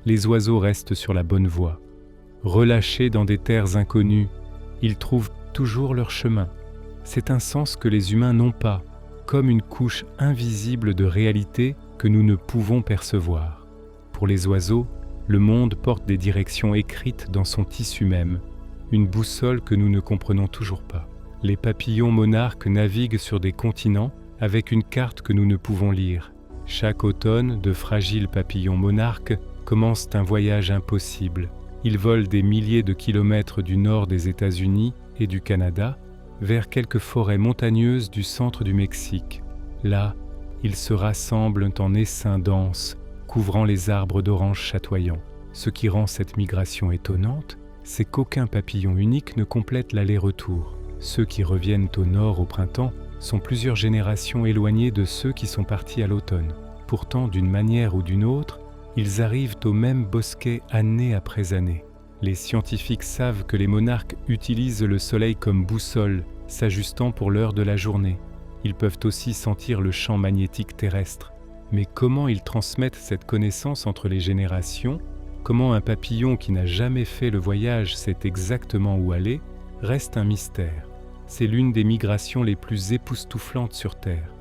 les oiseaux restent sur la bonne voie. Relâchés dans des terres inconnues, ils trouvent toujours leur chemin. C'est un sens que les humains n'ont pas, comme une couche invisible de réalité que nous ne pouvons percevoir. Pour les oiseaux, le monde porte des directions écrites dans son tissu même, une boussole que nous ne comprenons toujours pas. Les papillons monarques naviguent sur des continents avec une carte que nous ne pouvons lire. Chaque automne, de fragiles papillons monarques commencent un voyage impossible. Ils volent des milliers de kilomètres du nord des États-Unis et du Canada vers quelques forêts montagneuses du centre du Mexique. Là, ils se rassemblent en essaims denses, couvrant les arbres d'oranges chatoyants. Ce qui rend cette migration étonnante, c'est qu'aucun papillon unique ne complète l'aller-retour. Ceux qui reviennent au nord au printemps sont plusieurs générations éloignées de ceux qui sont partis à l'automne. Pourtant, d'une manière ou d'une autre, ils arrivent au même bosquet année après année. Les scientifiques savent que les monarques utilisent le soleil comme boussole, s'ajustant pour l'heure de la journée. Ils peuvent aussi sentir le champ magnétique terrestre. Mais comment ils transmettent cette connaissance entre les générations? Comment un papillon qui n'a jamais fait le voyage sait exactement où aller, reste un mystère. C'est l'une des migrations les plus époustouflantes sur Terre,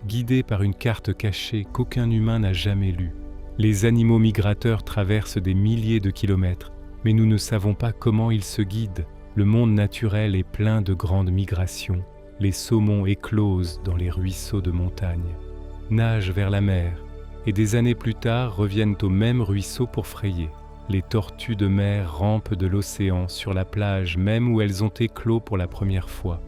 guidée par une carte cachée qu'aucun humain n'a jamais lue. Les animaux migrateurs traversent des milliers de kilomètres, mais nous ne savons pas comment ils se guident. Le monde naturel est plein de grandes migrations. Les saumons éclosent dans les ruisseaux de montagne, nagent vers la mer, et des années plus tard reviennent au même ruisseau pour frayer. Les tortues de mer rampent de l'océan sur la plage même où elles ont éclos pour la première fois.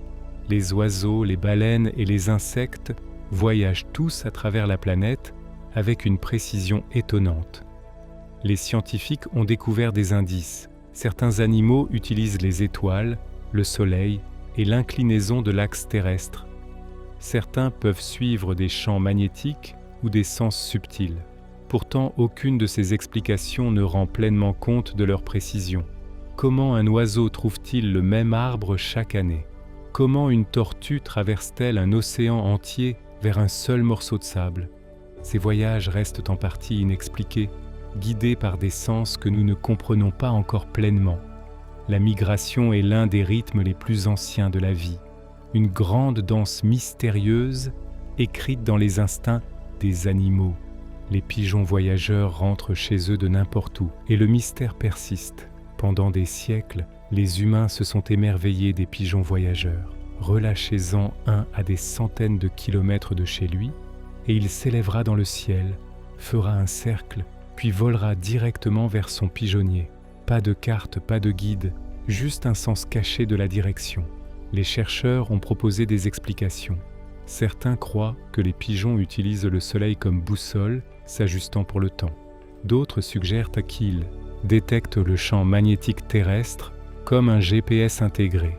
Les oiseaux, les baleines et les insectes voyagent tous à travers la planète avec une précision étonnante. Les scientifiques ont découvert des indices. Certains animaux utilisent les étoiles, le soleil et l'inclinaison de l'axe terrestre. Certains peuvent suivre des champs magnétiques ou des sens subtils. Pourtant, aucune de ces explications ne rend pleinement compte de leur précision. Comment un oiseau trouve-t-il le même arbre chaque année? Comment une tortue traverse-t-elle un océan entier vers un seul morceau de sable? Ces voyages restent en partie inexpliqués, guidés par des sens que nous ne comprenons pas encore pleinement. La migration est l'un des rythmes les plus anciens de la vie, une grande danse mystérieuse écrite dans les instincts des animaux. Les pigeons voyageurs rentrent chez eux de n'importe où et le mystère persiste. Pendant des siècles, les humains se sont émerveillés des pigeons voyageurs. Relâchez-en un à des centaines de kilomètres de chez lui, et il s'élèvera dans le ciel, fera un cercle, puis volera directement vers son pigeonnier. Pas de carte, pas de guide, juste un sens caché de la direction. Les chercheurs ont proposé des explications. Certains croient que les pigeons utilisent le soleil comme boussole, s'ajustant pour le temps. D'autres suggèrent qu'ils détectent le champ magnétique terrestre comme un GPS intégré.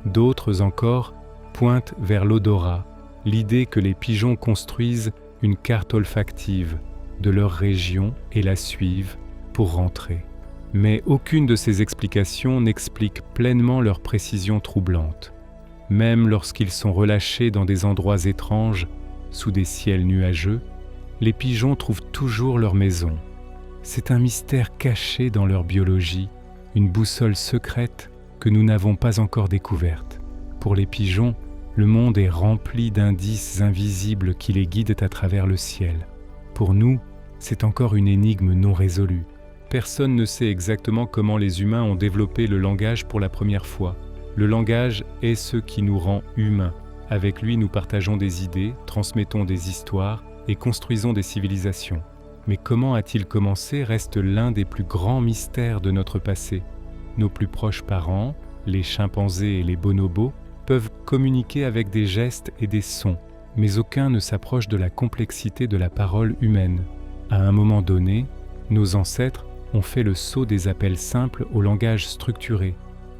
D'autres encore pointent vers l'odorat, l'idée que les pigeons construisent une carte olfactive de leur région et la suivent pour rentrer. Mais aucune de ces explications n'explique pleinement leur précision troublante. Même lorsqu'ils sont relâchés dans des endroits étranges, sous des ciels nuageux, les pigeons trouvent toujours leur maison. C'est un mystère caché dans leur biologie, une boussole secrète que nous n'avons pas encore découverte. Pour les pigeons, le monde est rempli d'indices invisibles qui les guident à travers le ciel. Pour nous, c'est encore une énigme non résolue. Personne ne sait exactement comment les humains ont développé le langage pour la première fois. Le langage est ce qui nous rend humains. Avec lui, nous partageons des idées, transmettons des histoires et construisons des civilisations. Mais comment a-t-il commencé reste l'un des plus grands mystères de notre passé. Nos plus proches parents, les chimpanzés et les bonobos, peuvent communiquer avec des gestes et des sons, mais aucun ne s'approche de la complexité de la parole humaine. À un moment donné, nos ancêtres on fait le saut des appels simples au langage structuré,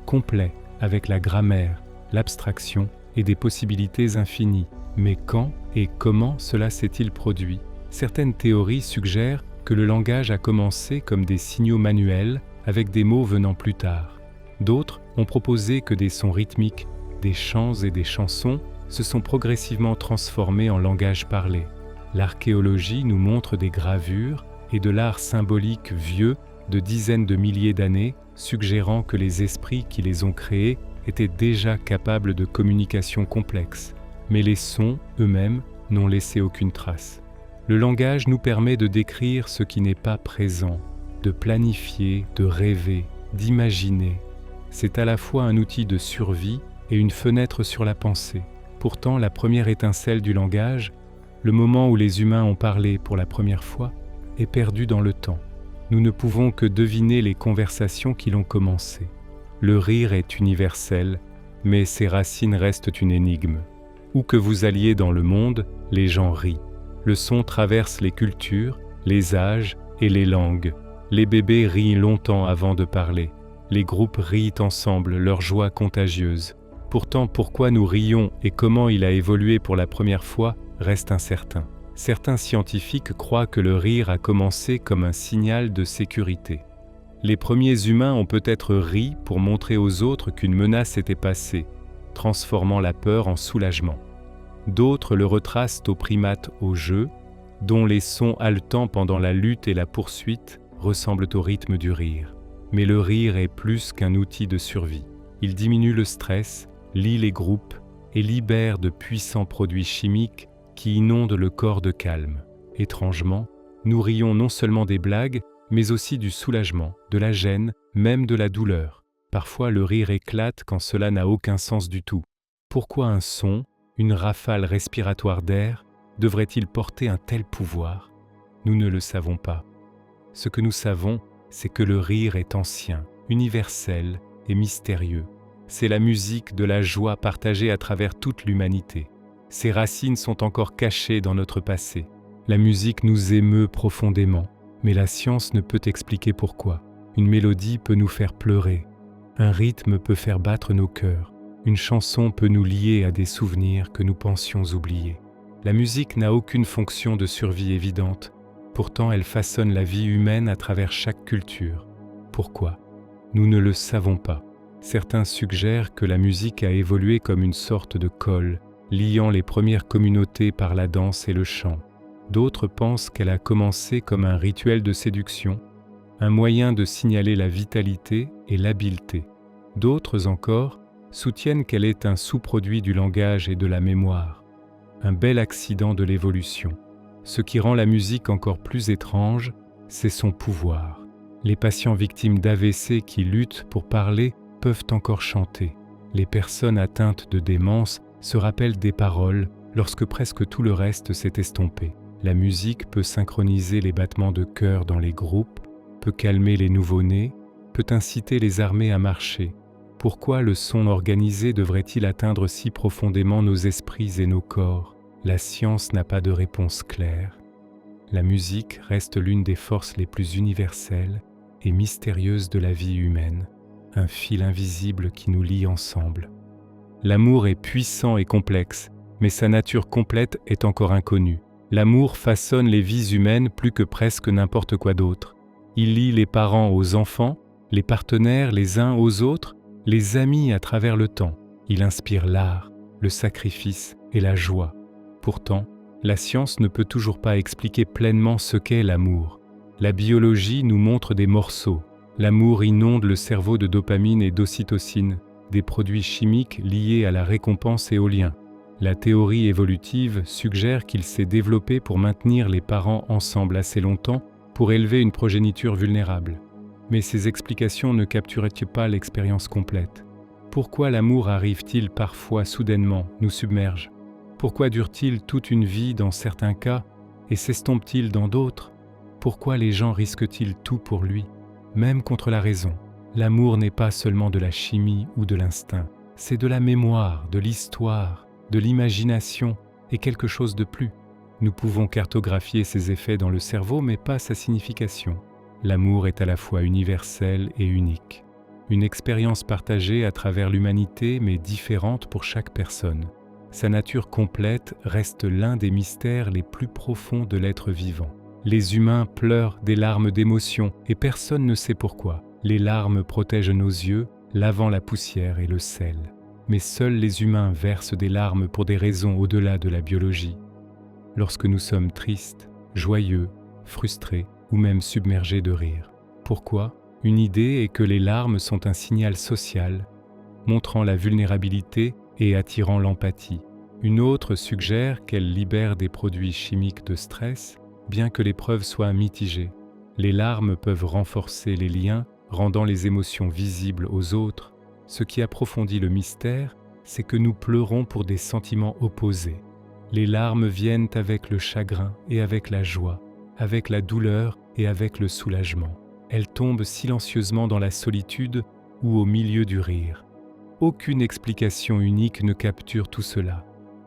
complet, avec la grammaire, l'abstraction et des possibilités infinies. Mais quand et comment cela s'est-il produit? Certaines théories suggèrent que le langage a commencé comme des signaux manuels avec des mots venant plus tard. D'autres ont proposé que des sons rythmiques, des chants et des chansons se sont progressivement transformés en langage parlé. L'archéologie nous montre des gravures et de l'art symbolique vieux de dizaines de milliers d'années, suggérant que les esprits qui les ont créés étaient déjà capables de communication complexe. Mais les sons, eux-mêmes, n'ont laissé aucune trace. Le langage nous permet de décrire ce qui n'est pas présent, de planifier, de rêver, d'imaginer. C'est à la fois un outil de survie et une fenêtre sur la pensée. Pourtant, la première étincelle du langage, le moment où les humains ont parlé pour la première fois, est perdu dans le temps. Nous ne pouvons que deviner les conversations qui l'ont commencé. Le rire est universel, mais ses racines restent une énigme. Où que vous alliez dans le monde, les gens rient. Le son traverse les cultures, les âges et les langues. Les bébés rient longtemps avant de parler. Les groupes rient ensemble, leur joie contagieuse. Pourtant, pourquoi nous rions et comment il a évolué pour la première fois reste incertain. Certains scientifiques croient que le rire a commencé comme un signal de sécurité. Les premiers humains ont peut-être ri pour montrer aux autres qu'une menace était passée, transformant la peur en soulagement. D'autres le retracent aux primates au jeu, dont les sons haletants pendant la lutte et la poursuite ressemblent au rythme du rire. Mais le rire est plus qu'un outil de survie. Il diminue le stress, lie les groupes et libère de puissants produits chimiques qui inondent le corps de calme. Étrangement, nous rions non seulement des blagues, mais aussi du soulagement, de la gêne, même de la douleur. Parfois, le rire éclate quand cela n'a aucun sens du tout. Pourquoi un son, une rafale respiratoire d'air, devrait-il porter un tel pouvoir? Nous ne le savons pas. Ce que nous savons, c'est que le rire est ancien, universel et mystérieux. C'est la musique de la joie partagée à travers toute l'humanité. Ses racines sont encore cachées dans notre passé. La musique nous émeut profondément, mais la science ne peut expliquer pourquoi. Une mélodie peut nous faire pleurer, un rythme peut faire battre nos cœurs, une chanson peut nous lier à des souvenirs que nous pensions oublier. La musique n'a aucune fonction de survie évidente, pourtant elle façonne la vie humaine à travers chaque culture. Pourquoi? Nous ne le savons pas. Certains suggèrent que la musique a évolué comme une sorte de colle, liant les premières communautés par la danse et le chant. D'autres pensent qu'elle a commencé comme un rituel de séduction, un moyen de signaler la vitalité et l'habileté. D'autres encore soutiennent qu'elle est un sous-produit du langage et de la mémoire, un bel accident de l'évolution. Ce qui rend la musique encore plus étrange, c'est son pouvoir. Les patients victimes d'AVC qui luttent pour parler peuvent encore chanter. Les personnes atteintes de démence se rappellent des paroles lorsque presque tout le reste s'est estompé. La musique peut synchroniser les battements de cœur dans les groupes, peut calmer les nouveau-nés, peut inciter les armées à marcher. Pourquoi le son organisé devrait-il atteindre si profondément nos esprits et nos corps? La science n'a pas de réponse claire. La musique reste l'une des forces les plus universelles et mystérieuses de la vie humaine, un fil invisible qui nous lie ensemble. L'amour est puissant et complexe, mais sa nature complète est encore inconnue. L'amour façonne les vies humaines plus que presque n'importe quoi d'autre. Il lie les parents aux enfants, les partenaires les uns aux autres, les amis à travers le temps. Il inspire l'art, le sacrifice et la joie. Pourtant, la science ne peut toujours pas expliquer pleinement ce qu'est l'amour. La biologie nous montre des morceaux. L'amour inonde le cerveau de dopamine et d'ocytocine, des produits chimiques liés à la récompense et au lien. La théorie évolutive suggère qu'il s'est développé pour maintenir les parents ensemble assez longtemps pour élever une progéniture vulnérable. Mais ces explications ne capturaient pas l'expérience complète. Pourquoi l'amour arrive-t-il parfois soudainement, nous submerge? Pourquoi dure-t-il toute une vie dans certains cas et s'estompe-t-il dans d'autres? Pourquoi les gens risquent-ils tout pour lui, même contre la raison? L'amour n'est pas seulement de la chimie ou de l'instinct, c'est de la mémoire, de l'histoire, de l'imagination et quelque chose de plus. Nous pouvons cartographier ses effets dans le cerveau, mais pas sa signification. L'amour est à la fois universel et unique. Une expérience partagée à travers l'humanité mais différente pour chaque personne. Sa nature complète reste l'un des mystères les plus profonds de l'être vivant. Les humains pleurent des larmes d'émotion et personne ne sait pourquoi. Les larmes protègent nos yeux, lavant la poussière et le sel. Mais seuls les humains versent des larmes pour des raisons au-delà de la biologie. Lorsque nous sommes tristes, joyeux, frustrés ou même submergés de rire. Pourquoi ? Une idée est que les larmes sont un signal social, montrant la vulnérabilité et attirant l'empathie. Une autre suggère qu'elles libèrent des produits chimiques de stress, bien que les preuves soient mitigées. Les larmes peuvent renforcer les liens, rendant les émotions visibles aux autres. Ce qui approfondit le mystère, c'est que nous pleurons pour des sentiments opposés. Les larmes viennent avec le chagrin et avec la joie, avec la douleur et avec le soulagement. Elles tombent silencieusement dans la solitude ou au milieu du rire. Aucune explication unique ne capture tout cela.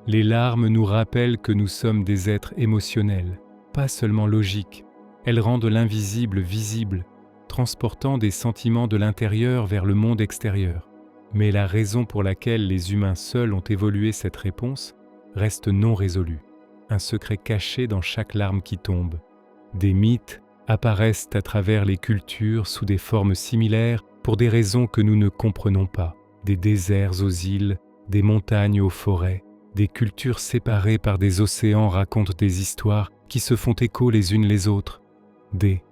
Les larmes nous rappellent que nous sommes des êtres émotionnels, pas seulement logiques. Elles rendent l'invisible visible, transportant des sentiments de l'intérieur vers le monde extérieur. Mais la raison pour laquelle les humains seuls ont évolué cette réponse reste non résolue. Un secret caché dans chaque larme qui tombe. Des mythes apparaissent à travers les cultures sous des formes similaires pour des raisons que nous ne comprenons pas. Des déserts aux îles, des montagnes aux forêts, des cultures séparées par des océans racontent des histoires qui se font écho les unes les autres. Des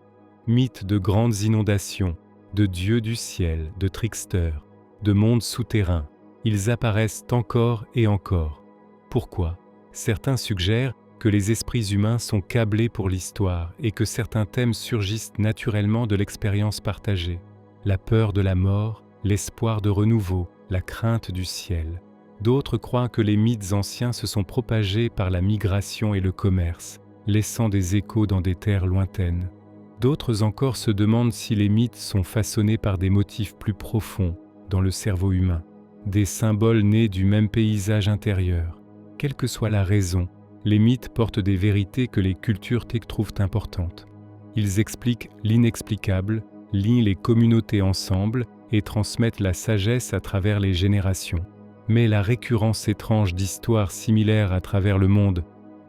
mythes de grandes inondations, de dieux du ciel, de tricksters, de mondes souterrains, ils apparaissent encore et encore. Pourquoi ? Certains suggèrent que les esprits humains sont câblés pour l'histoire et que certains thèmes surgissent naturellement de l'expérience partagée. La peur de la mort, l'espoir de renouveau, la crainte du ciel. D'autres croient que les mythes anciens se sont propagés par la migration et le commerce, laissant des échos dans des terres lointaines. D'autres encore se demandent si les mythes sont façonnés par des motifs plus profonds dans le cerveau humain, des symboles nés du même paysage intérieur. Quelle que soit la raison, les mythes portent des vérités que les cultures trouvent importantes. Ils expliquent l'inexplicable, lient les communautés ensemble et transmettent la sagesse à travers les générations. Mais la récurrence étrange d'histoires similaires à travers le monde,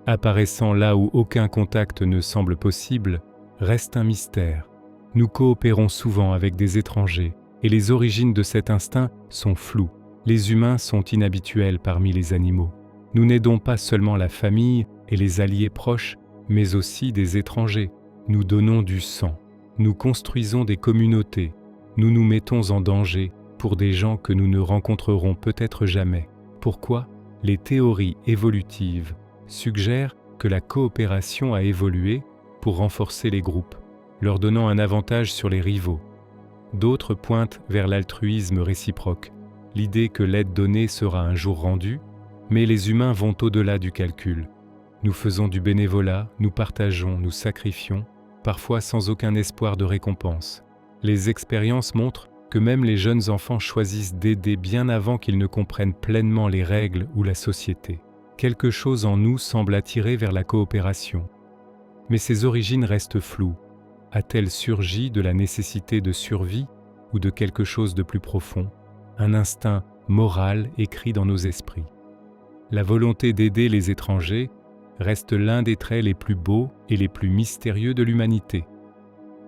apparaissant là où aucun contact ne semble possible, reste un mystère. Nous coopérons souvent avec des étrangers et les origines de cet instinct sont floues. Les humains sont inhabituels parmi les animaux. Nous n'aidons pas seulement la famille et les alliés proches, mais aussi des étrangers. Nous donnons du sang. Nous construisons des communautés. Nous nous mettons en danger pour des gens que nous ne rencontrerons peut-être jamais. Pourquoi ? Les théories évolutives suggèrent que la coopération a évolué pour renforcer les groupes, leur donnant un avantage sur les rivaux. D'autres pointent vers l'altruisme réciproque, l'idée que l'aide donnée sera un jour rendue, mais les humains vont au-delà du calcul. Nous faisons du bénévolat, nous partageons, nous sacrifions, parfois sans aucun espoir de récompense. Les expériences montrent que même les jeunes enfants choisissent d'aider bien avant qu'ils ne comprennent pleinement les règles ou la société. Quelque chose en nous semble attirer vers la coopération. Mais ses origines restent floues. A-t-elle surgi de la nécessité de survie ou de quelque chose de plus profond, un instinct moral écrit dans nos esprits? La volonté d'aider les étrangers reste l'un des traits les plus beaux et les plus mystérieux de l'humanité.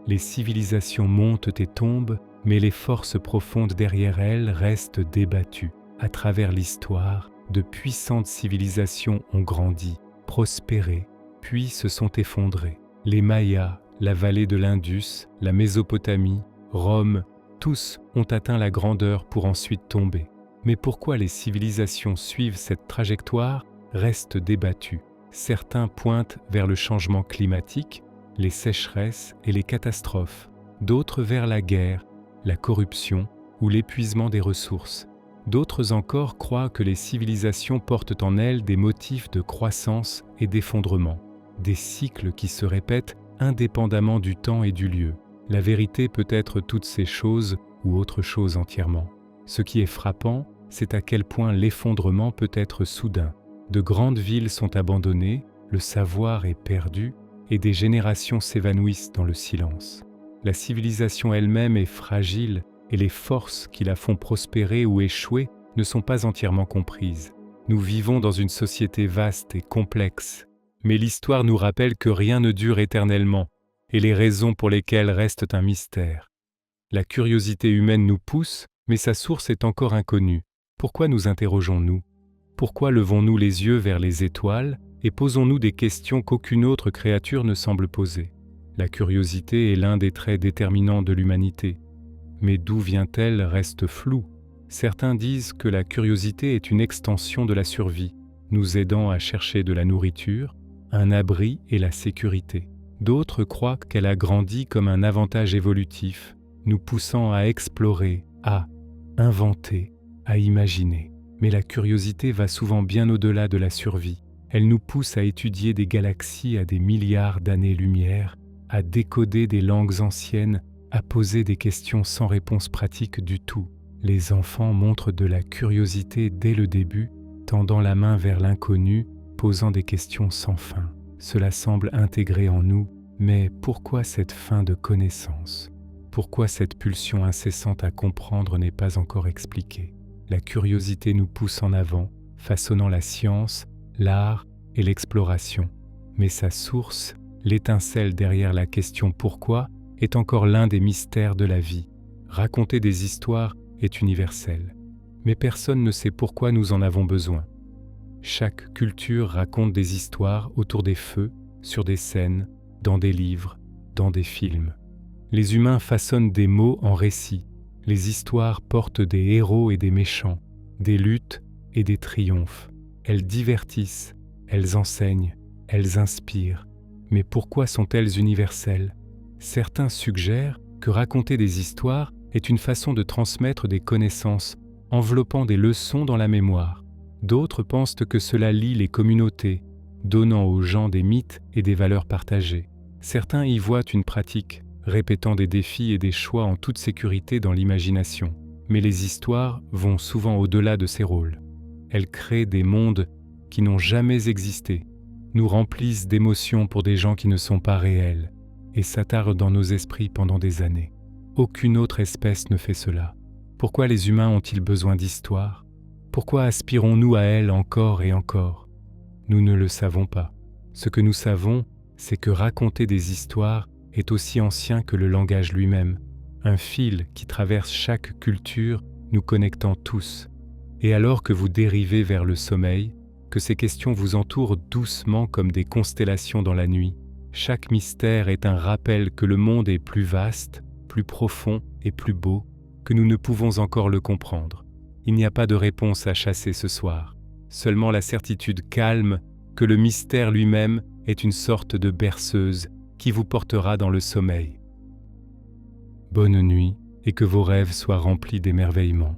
Les civilisations montent et tombent, mais les forces profondes derrière elles restent débattues. À travers l'histoire, de puissantes civilisations ont grandi, prospéré, puis se sont effondrées. Les Mayas, la vallée de l'Indus, la Mésopotamie, Rome, tous ont atteint la grandeur pour ensuite tomber. Mais pourquoi les civilisations suivent cette trajectoire reste débattu. Certains pointent vers le changement climatique, les sécheresses et les catastrophes, d'autres vers la guerre, la corruption ou l'épuisement des ressources. D'autres encore croient que les civilisations portent en elles des motifs de croissance et d'effondrement, des cycles qui se répètent indépendamment du temps et du lieu. La vérité peut être toutes ces choses ou autre chose entièrement. Ce qui est frappant, c'est à quel point l'effondrement peut être soudain. De grandes villes sont abandonnées, le savoir est perdu et des générations s'évanouissent dans le silence. La civilisation elle-même est fragile et les forces qui la font prospérer ou échouer ne sont pas entièrement comprises. Nous vivons dans une société vaste et complexe, mais l'histoire nous rappelle que rien ne dure éternellement et les raisons pour lesquelles restent un mystère. La curiosité humaine nous pousse, mais sa source est encore inconnue. Pourquoi nous interrogeons-nous? Pourquoi levons-nous les yeux vers les étoiles et posons-nous des questions qu'aucune autre créature ne semble poser? La curiosité est l'un des traits déterminants de l'humanité. Mais d'où vient-elle reste floue. Certains disent que la curiosité est une extension de la survie, nous aidant à chercher de la nourriture, un abri et la sécurité. D'autres croient qu'elle a grandi comme un avantage évolutif, nous poussant à explorer, à inventer, à imaginer. Mais la curiosité va souvent bien au-delà de la survie. Elle nous pousse à étudier des galaxies à des milliards d'années-lumière, à décoder des langues anciennes, à poser des questions sans réponse pratique du tout. Les enfants montrent de la curiosité dès le début, tendant la main vers l'inconnu, posant des questions sans fin. Cela semble intégré en nous, mais pourquoi cette faim de connaissance? Pourquoi cette pulsion incessante à comprendre n'est pas encore expliquée? La curiosité nous pousse en avant, façonnant la science, l'art et l'exploration. Mais sa source, l'étincelle derrière la question « pourquoi ?» est encore l'un des mystères de la vie. Raconter des histoires est universel, mais personne ne sait pourquoi nous en avons besoin. Chaque culture raconte des histoires autour des feux, sur des scènes, dans des livres, dans des films. Les humains façonnent des mots en récits. Les histoires portent des héros et des méchants, des luttes et des triomphes. Elles divertissent, elles enseignent, elles inspirent. Mais pourquoi sont-elles universelles? Certains suggèrent que raconter des histoires est une façon de transmettre des connaissances, enveloppant des leçons dans la mémoire. D'autres pensent que cela lie les communautés, donnant aux gens des mythes et des valeurs partagées. Certains y voient une pratique, répétant des défis et des choix en toute sécurité dans l'imagination. Mais les histoires vont souvent au-delà de ces rôles. Elles créent des mondes qui n'ont jamais existé, nous remplissent d'émotions pour des gens qui ne sont pas réels, et s'attardent dans nos esprits pendant des années. Aucune autre espèce ne fait cela. Pourquoi les humains ont-ils besoin d'histoire? Pourquoi aspirons-nous à elles encore et encore? Nous ne le savons pas. Ce que nous savons, c'est que raconter des histoires est aussi ancien que le langage lui-même, un fil qui traverse chaque culture, nous connectant tous. Et alors que vous dérivez vers le sommeil, que ces questions vous entourent doucement comme des constellations dans la nuit, chaque mystère est un rappel que le monde est plus vaste, plus profond et plus beau, que nous ne pouvons encore le comprendre. Il n'y a pas de réponse à chasser ce soir, seulement la certitude calme que le mystère lui-même est une sorte de berceuse qui vous portera dans le sommeil. Bonne nuit et que vos rêves soient remplis d'émerveillement.